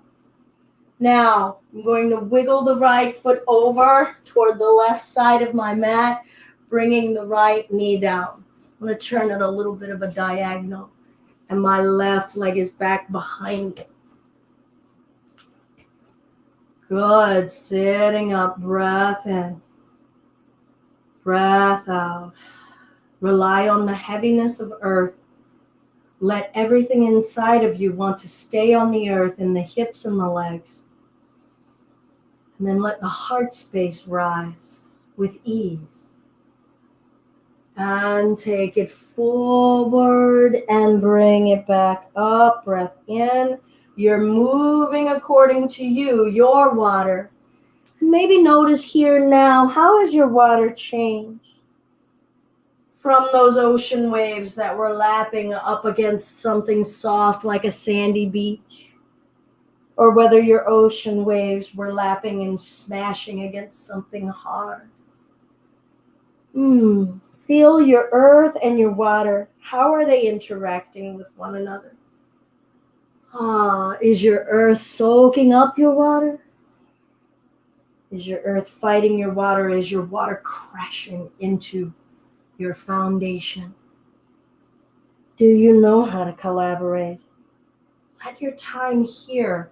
Now, I'm going to wiggle the right foot over toward the left side of my mat. bringing the right knee down. I'm going to turn it a little bit of a diagonal, and my left leg is back behind it. Good. Sitting up, breath in, breath out. Rely on the heaviness of earth. Let everything inside of you want to stay on the earth in the hips and the legs. And then let the heart space rise with ease. And take it forward and bring it back up. Breath in. You're moving according to you, your water. And maybe notice here now, how has your water changed from those ocean waves that were lapping up against something soft like a sandy beach? Or whether your ocean waves were lapping and smashing against something hard. Feel your earth and your water. How are they interacting with one another? Is your earth soaking up your water? Is your earth fighting your water? Is your water crashing into your foundation? Do you know how to collaborate? Let your time here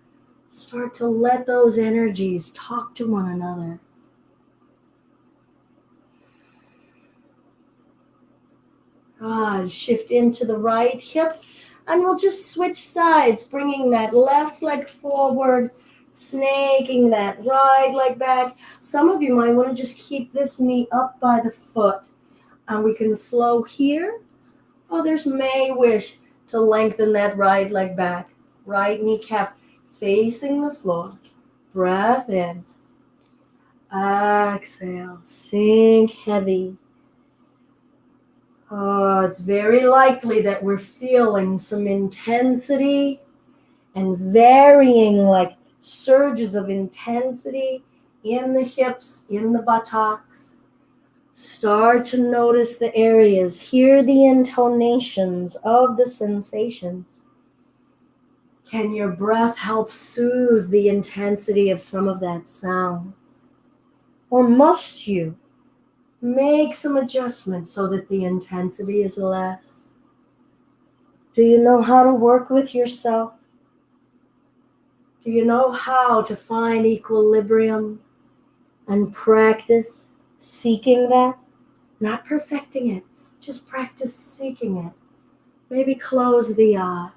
start to let those energies talk to one another. Good. Shift into the right hip, and we'll just switch sides, bringing that left leg forward, snaking that right leg back. Some of you might want to just keep this knee up by the foot, and we can flow here. Others may wish to lengthen that right leg back. Right kneecap facing the floor. Breath in. Exhale. Sink heavy. It's very likely that we're feeling some intensity and varying like surges of intensity in the hips, in the buttocks. Start to notice the areas, hear the intonations of the sensations. Can your breath help soothe the intensity of some of that sound? Or must you make some adjustments so that the intensity is less? Do you know how to work with yourself? Do you know how to find equilibrium and practice seeking that? Not perfecting it, just practice seeking it. Maybe close the eyes.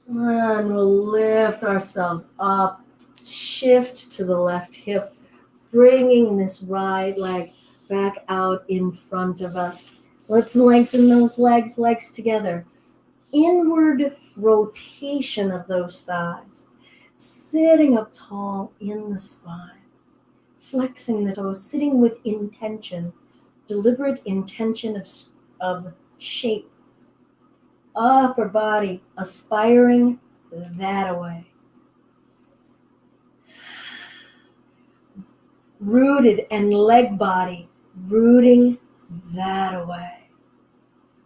And we'll lift ourselves up, shift to the left hip, bringing this right leg back out in front of us. Let's lengthen those legs together. Inward rotation of those thighs. Sitting up tall in the spine. Flexing the toes, sitting with intention, deliberate intention of shape. Upper body aspiring that way. Rooted and leg body rooting that way.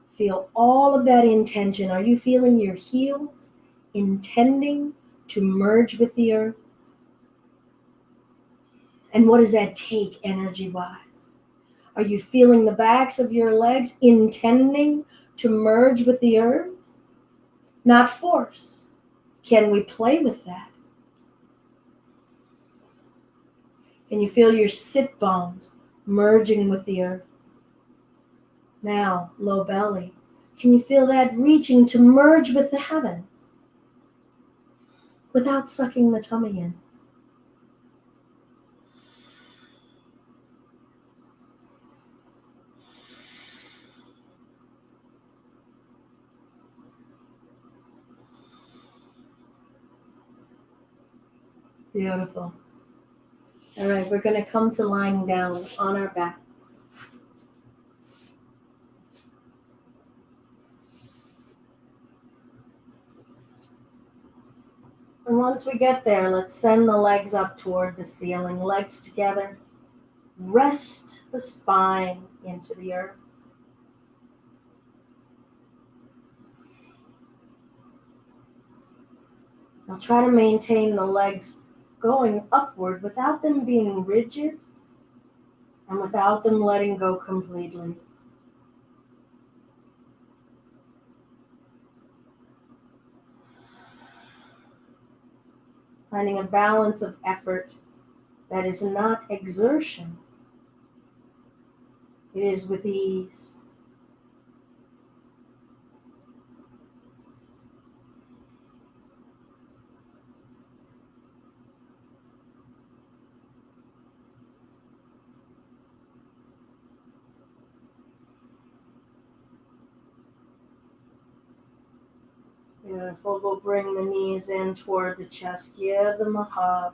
Feel all of that intention. Are you feeling your heels intending to merge with the earth? And what does that take energy-wise? Are you feeling the backs of your legs intending to merge with the earth? Not force. Can we play with that? Can you feel your sit bones merging with the earth? Now, low belly. Can you feel that reaching to merge with the heavens without sucking the tummy in? Beautiful. All right, we're going to come to lying down on our backs. And once we get there, let's send the legs up toward the ceiling, legs together. Rest the spine into the earth. Now try to maintain the legs going upward without them being rigid and without them letting go completely. Finding a balance of effort that is not exertion. It is with ease. Beautiful. We'll bring the knees in toward the chest. Give them a hug.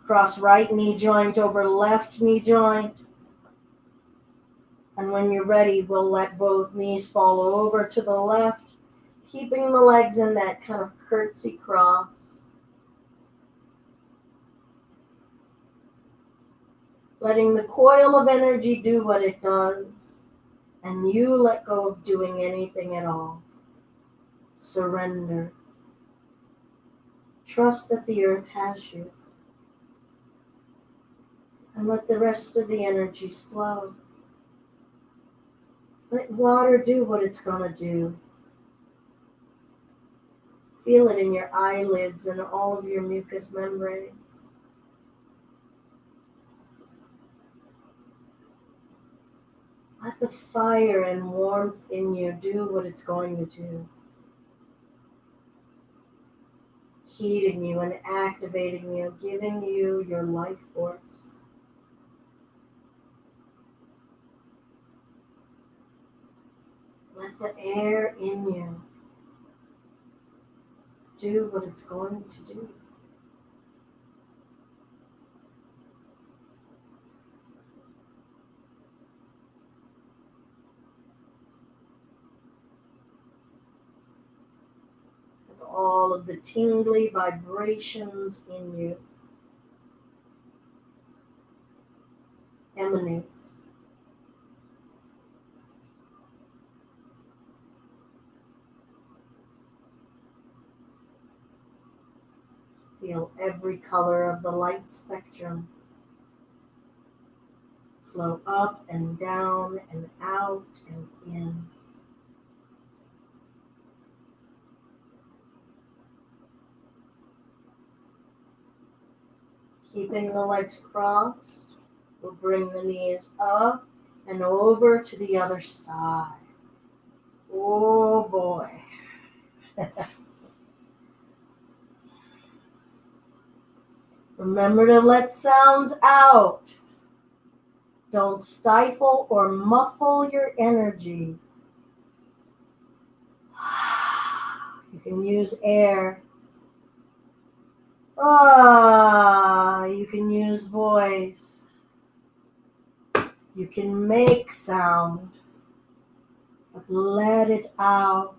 Cross right knee joint over left knee joint. And when you're ready, we'll let both knees fall over to the left, keeping the legs in that kind of curtsy cross. Letting the coil of energy do what it does. And you let go of doing anything at all. Surrender. Trust that the earth has you. And let the rest of the energies flow. Let water do what it's going to do. Feel it in your eyelids and all of your mucous membranes. Let the fire and warmth in you do what it's going to do. Heating you and activating you, giving you your life force. Let the air in you do what it's going to do. And all of the tingly vibrations in you emanate. Feel every color of the light spectrum flow up and down and out and in. Keeping the legs crossed, we'll bring the knees up and over to the other side. Oh boy. Remember to let sounds out. Don't stifle or muffle your energy. You can use air. You can use voice. You can make sound, but let it out.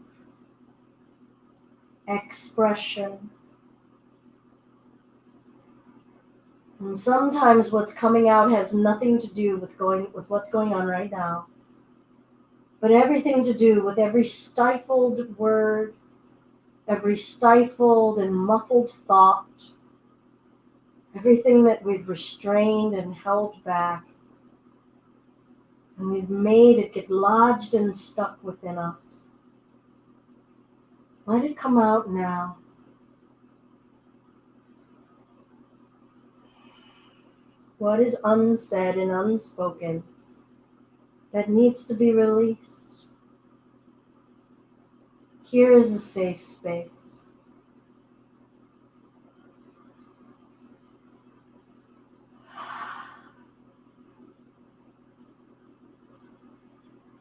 Expression. And sometimes what's coming out has nothing to do with what's going on right now, but everything to do with every stifled word, every stifled and muffled thought, everything that we've restrained and held back, and we've made it get lodged and stuck within us. Let it come out now. What is unsaid and unspoken that needs to be released? Here is a safe space.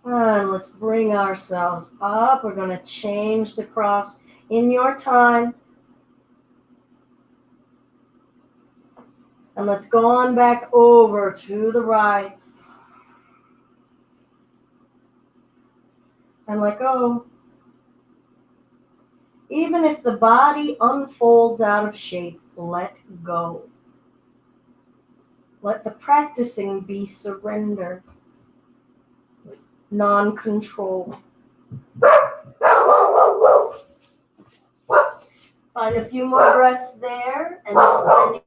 And let's bring ourselves up. We're going to change the cross in your time. And let's go on back over to the right. And let go. Even if the body unfolds out of shape, let go. Let the practicing be surrender. non-control. Find a few more breaths there, and then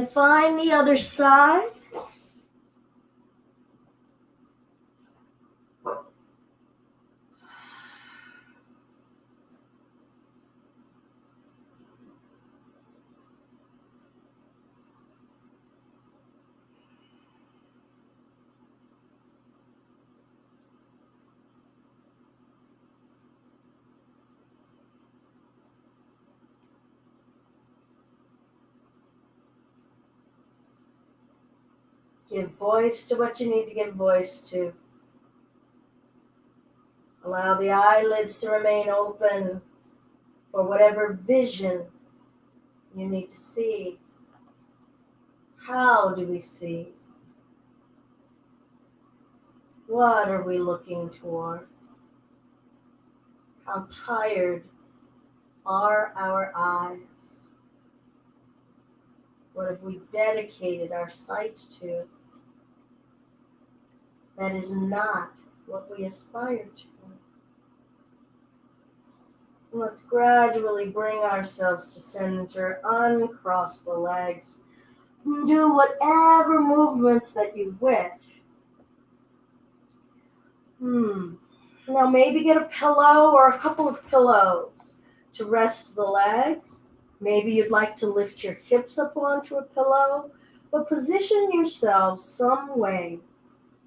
find the other side. Give voice to what you need to give voice to. Allow the eyelids to remain open for whatever vision you need to see. How do we see? What are we looking toward? How tired are our eyes? What have we dedicated our sight to that is not what we aspire to? Let's gradually bring ourselves to center, uncross the legs, and do whatever movements that you wish. Now maybe get a pillow or a couple of pillows to rest the legs. Maybe you'd like to lift your hips up onto a pillow, but position yourself some way.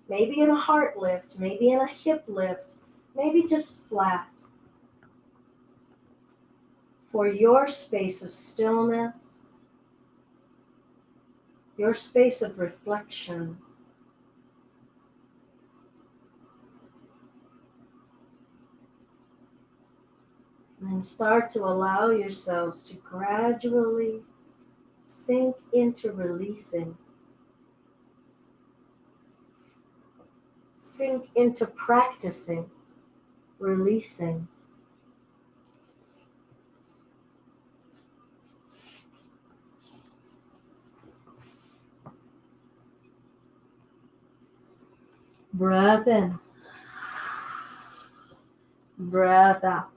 Maybe in a heart lift, maybe in a hip lift, maybe just flat. For your space of stillness, your space of reflection. And then start to allow yourselves to gradually sink into releasing. Sink into practicing releasing. Breath in. Breath out.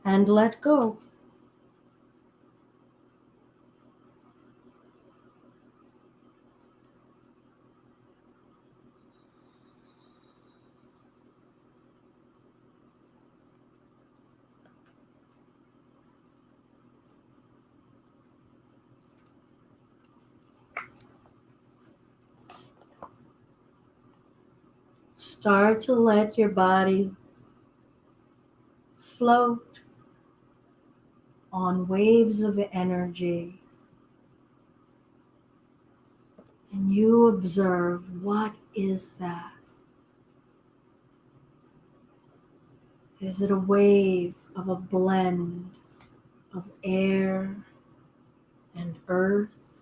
And let go. Start to let your body float on waves of energy. And you observe, what is that? Is it a wave of a blend of air and earth?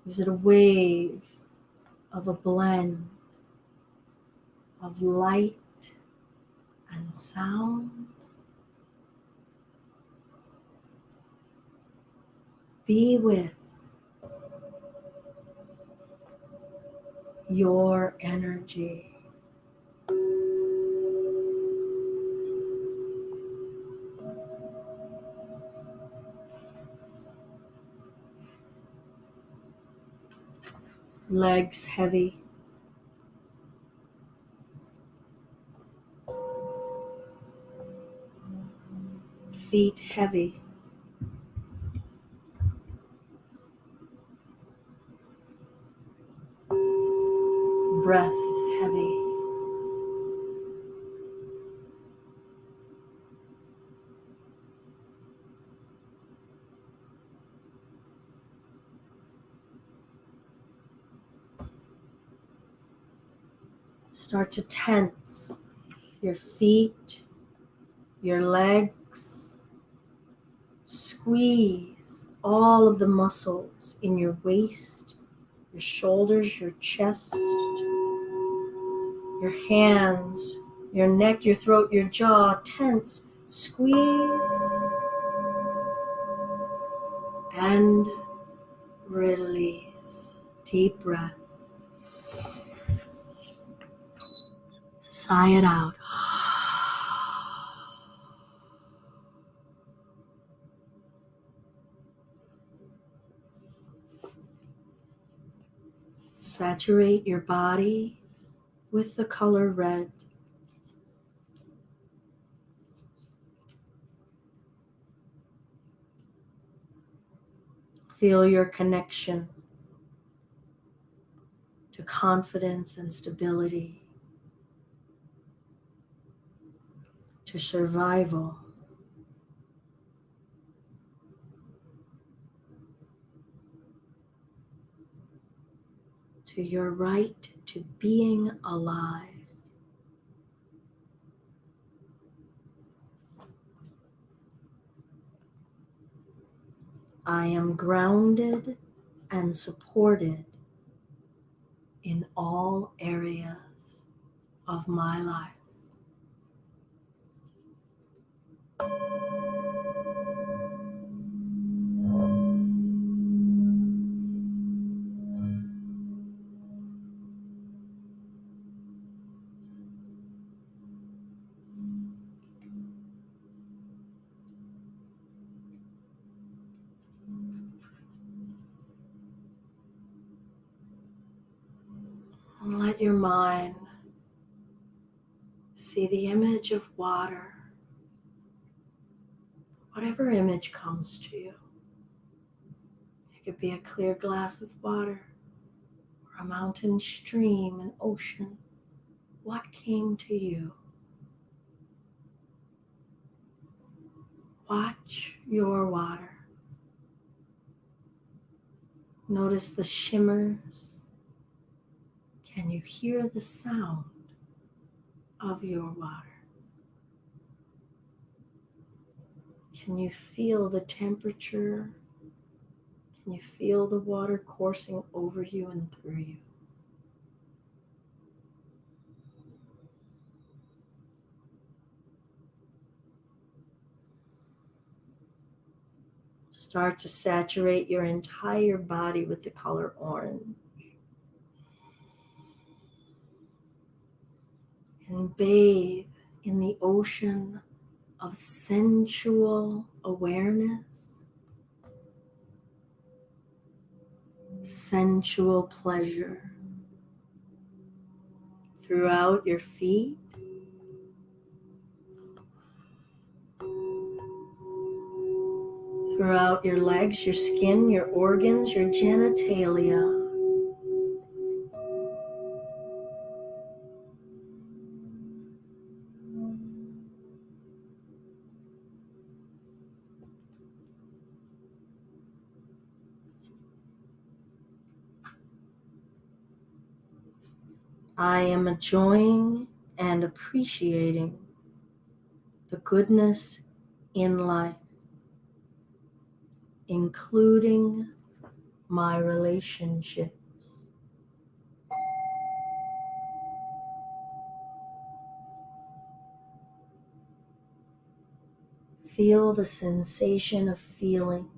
Is it a wave of a blend of light and sound? Be with your energy. Legs heavy. Feet heavy. Breath heavy. Start to tense your feet, your legs. Squeeze all of the muscles in your waist, your shoulders, your chest, your hands, your neck, your throat, your jaw, tense, squeeze, and release. Deep breath. Sigh it out. Saturate your body with the color red. Feel your connection to confidence and stability, to survival, to your right to being alive. I am grounded and supported in all areas of my life. And let your mind see the image of water, whatever image comes to you. It could be a clear glass of water, or a mountain, stream, an ocean. What came to you? Watch your water. Notice the shimmers. Can you hear the sound of your water? Can you feel the temperature? Can you feel the water coursing over you and through you? Start to saturate your entire body with the color orange. And bathe in the ocean of sensual awareness, sensual pleasure throughout your feet, throughout your legs, your skin, your organs, your genitalia. I am enjoying and appreciating the goodness in life, including my relationships. Feel the sensation of feeling.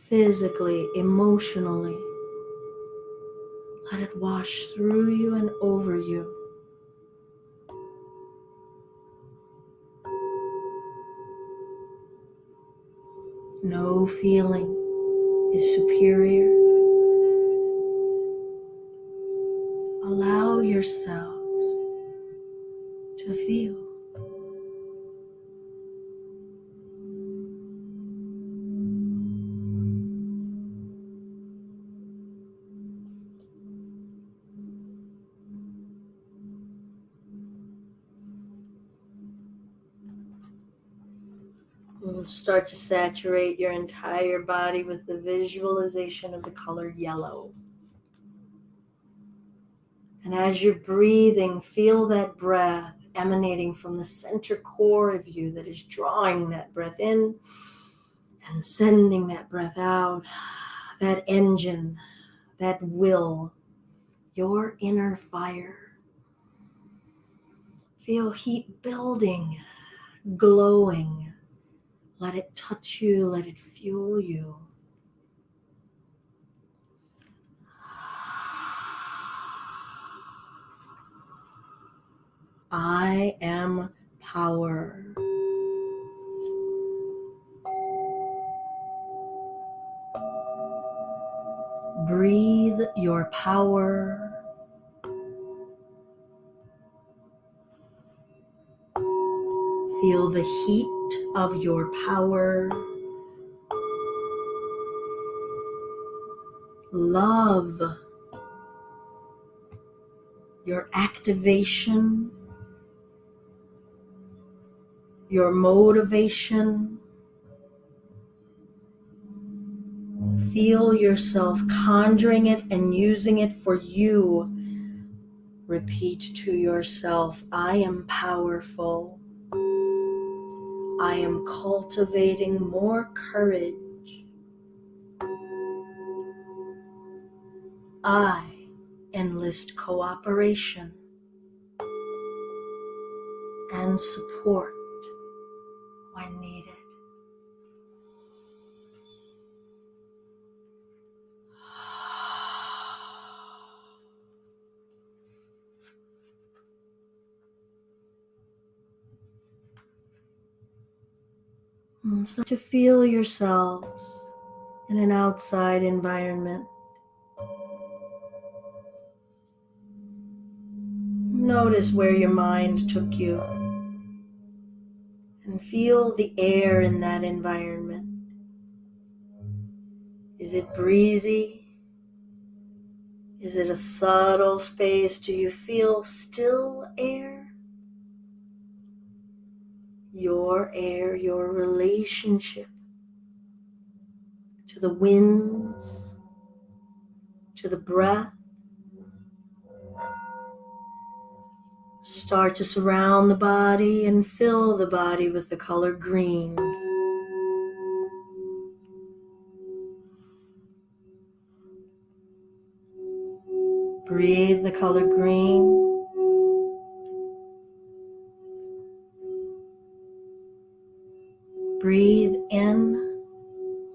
Physically, emotionally. Let it wash through you and over you. No feeling is superior. Allow yourselves to feel. You'll start to saturate your entire body with the visualization of the color yellow. And as you're breathing, feel that breath emanating from the center core of you that is drawing that breath in and sending that breath out. That engine, that will, your inner fire. Feel heat building, glowing. Let it touch you, let it fuel you. I am power. Breathe your power. Feel the heat of your power. Love your activation, your motivation. Feel yourself conjuring it and using it for you. Repeat to yourself, I am powerful. I am cultivating more courage. I enlist cooperation and support when needed. And start to feel yourselves in an outside environment. Notice where your mind took you and feel the air in that environment. Is it breezy? Is it a subtle space? Do you feel still air? Your air, your relationship to the winds, to the breath. Start to surround the body and fill the body with the color green. Breathe the color green. Breathe in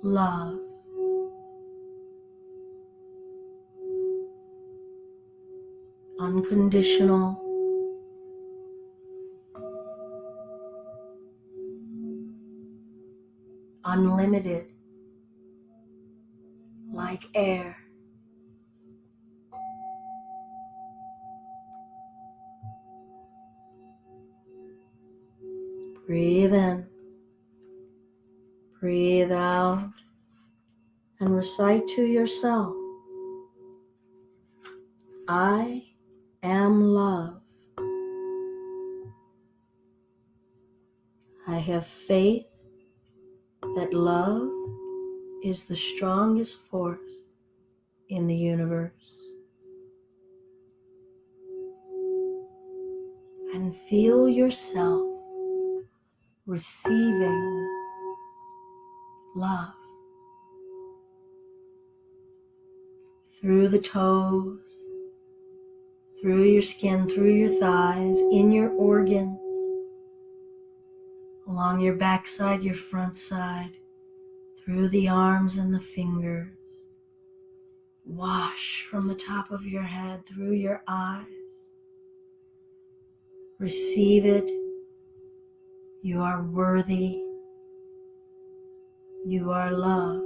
love. Unconditional. Unlimited. Like air. Breathe in. Breathe out. And recite to yourself, I am love. I have faith that love is the strongest force in the universe. And feel yourself receiving love through the toes, through your skin, through your thighs, in your organs, along your backside, your front side, through the arms and the fingers. Wash from the top of your head, through your eyes. Receive it. You are worthy. You are loved.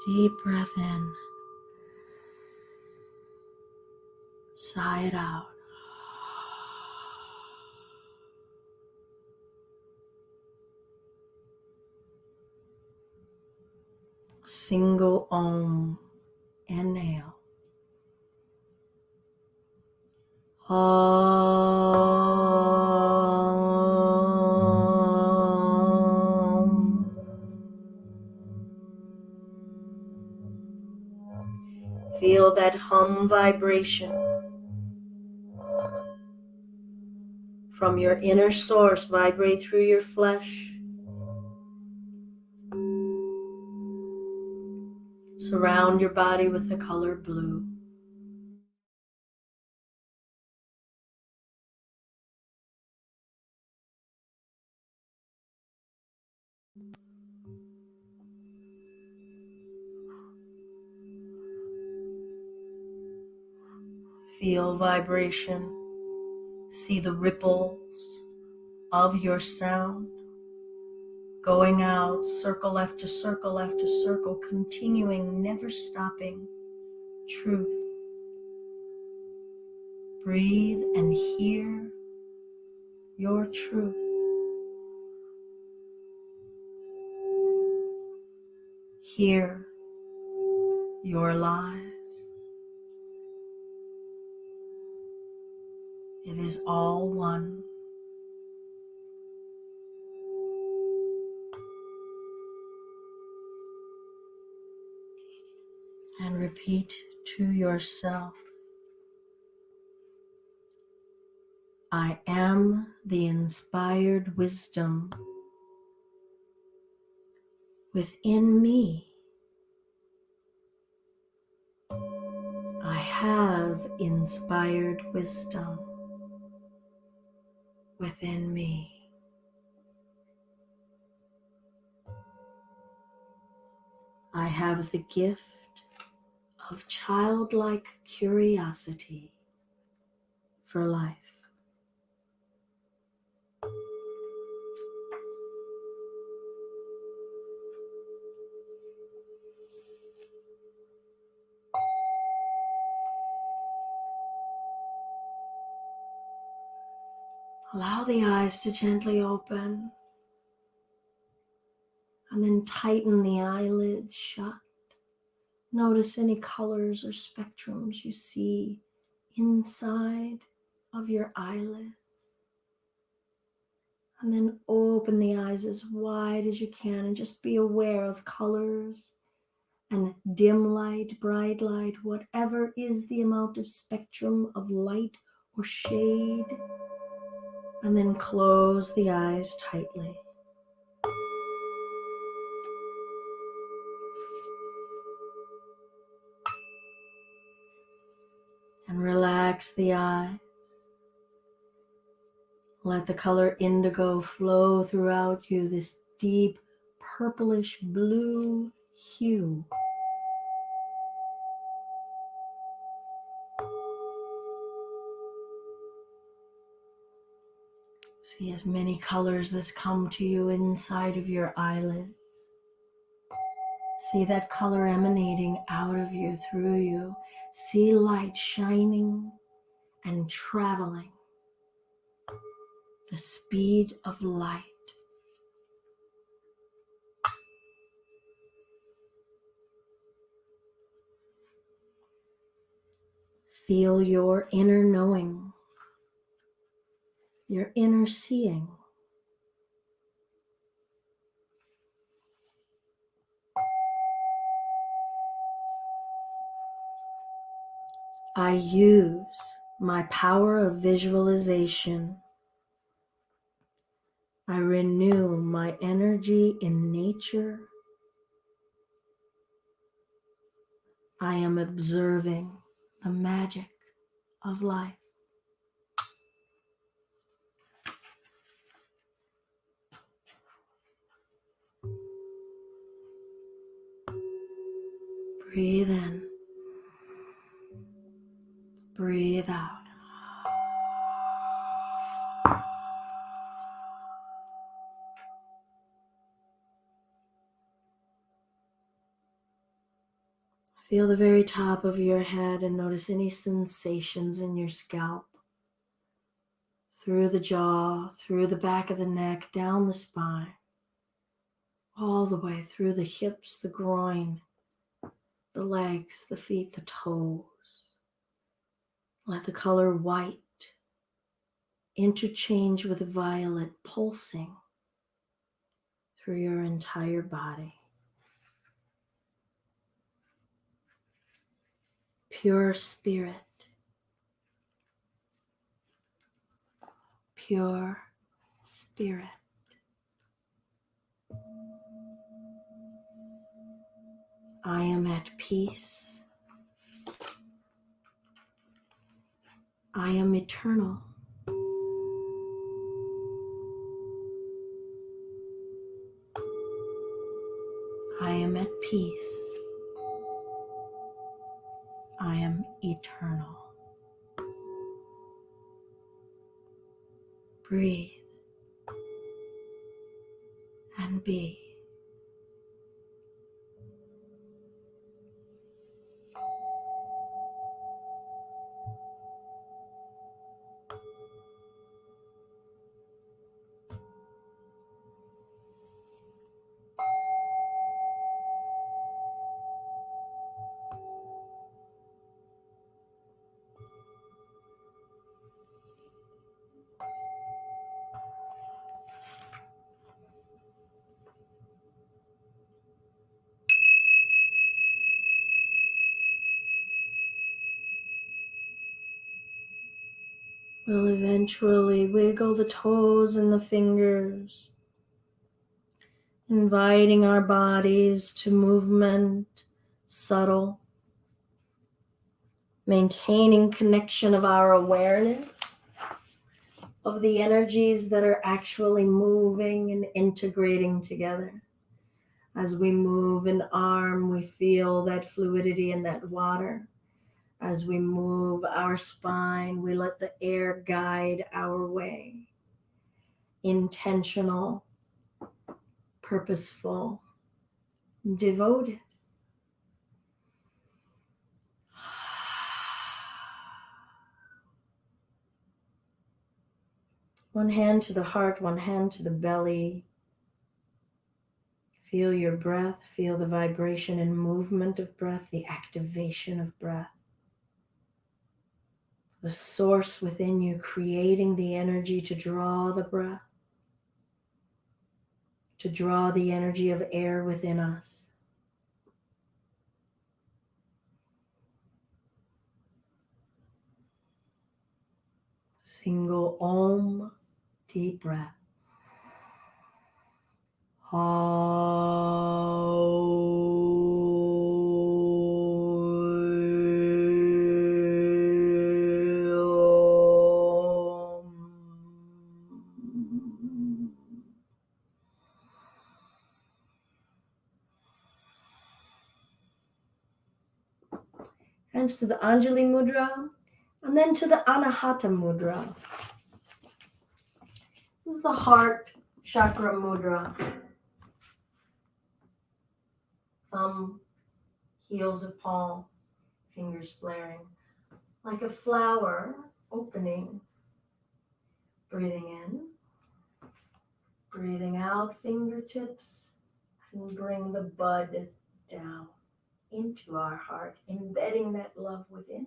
Deep breath in. Sigh it out. Single Om. Inhale. Om. Feel that hum vibration from your inner source vibrate through your flesh. Surround your body with the color blue. Feel vibration. See the ripples of your sound going out, circle after circle after circle, continuing, never stopping. Truth. Breathe and hear your truth. Hear your lies. It is all one. And repeat to yourself, I am the inspired wisdom within me. I have inspired wisdom within me. I have the gift of childlike curiosity for life. Allow the eyes to gently open and then tighten the eyelids shut. Notice any colors or spectrums you see inside of your eyelids. And then open the eyes as wide as you can and just be aware of colors and dim light, bright light, whatever is the amount of spectrum of light or shade. And then close the eyes tightly. And relax the eyes. Let the color indigo flow throughout you, this deep purplish blue hue. See as many colors as come to you inside of your eyelids. See that color emanating out of you, through you. See light shining and traveling. The speed of light. Feel your inner knowing, your inner seeing. I use my power of visualization. I renew my energy in nature. I am observing the magic of life. Breathe in. Breathe out. Feel the very top of your head and notice any sensations in your scalp. Through the jaw, through the back of the neck, down the spine. All the way through the hips, the groin, the legs, the feet, the toes. Let the color white interchange with violet pulsing through your entire body. pure spirit, pure spirit. I am at peace. I am eternal. I am at peace. I am eternal. Breathe and be. We'll eventually wiggle the toes and the fingers, inviting our bodies to movement, subtle, maintaining connection of our awareness of the energies that are actually moving and integrating together. As we move an arm, we feel that fluidity in that water. As we move our spine, we let the air guide our way. Intentional, purposeful, devoted. One hand to the heart, one hand to the belly. Feel your breath, feel the vibration and movement of breath, the activation of breath. The source within you creating the energy to draw the breath, to draw the energy of air within us. Single Om, deep breath. Hands to the Anjali Mudra, and then to the Anahata Mudra. This is the heart chakra mudra. Thumb, heels of palms, fingers flaring, like a flower opening. Breathing in, breathing out, fingertips, and bring the bud down into our heart, embedding that love within.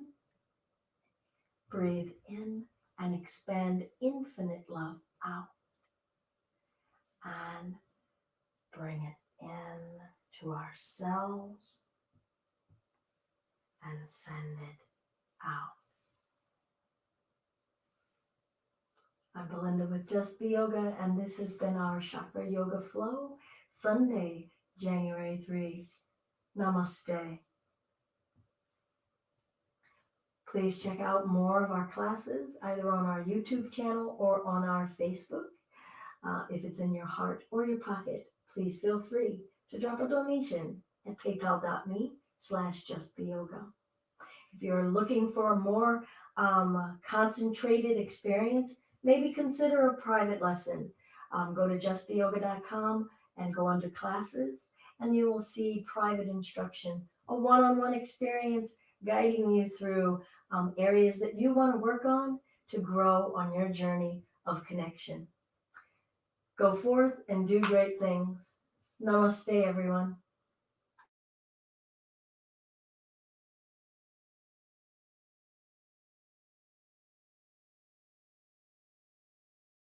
Breathe in and expand infinite love out. And bring it in to ourselves and send it out. I'm Belinda with Just Be Yoga, and this has been our Chakra Yoga Flow, Sunday, January 3. Namaste. Please check out more of our classes either on our YouTube channel or on our Facebook. If it's in your heart or your pocket, please feel free to drop a donation at paypal.me/justbeyoga. If you're looking for a more concentrated experience, maybe consider a private lesson. Go to justbeyoga.com and go under classes, and you will see private instruction, a one-on-one experience guiding you through areas that you want to work on to grow on your journey of connection. Go forth and do great things. Namaste, everyone.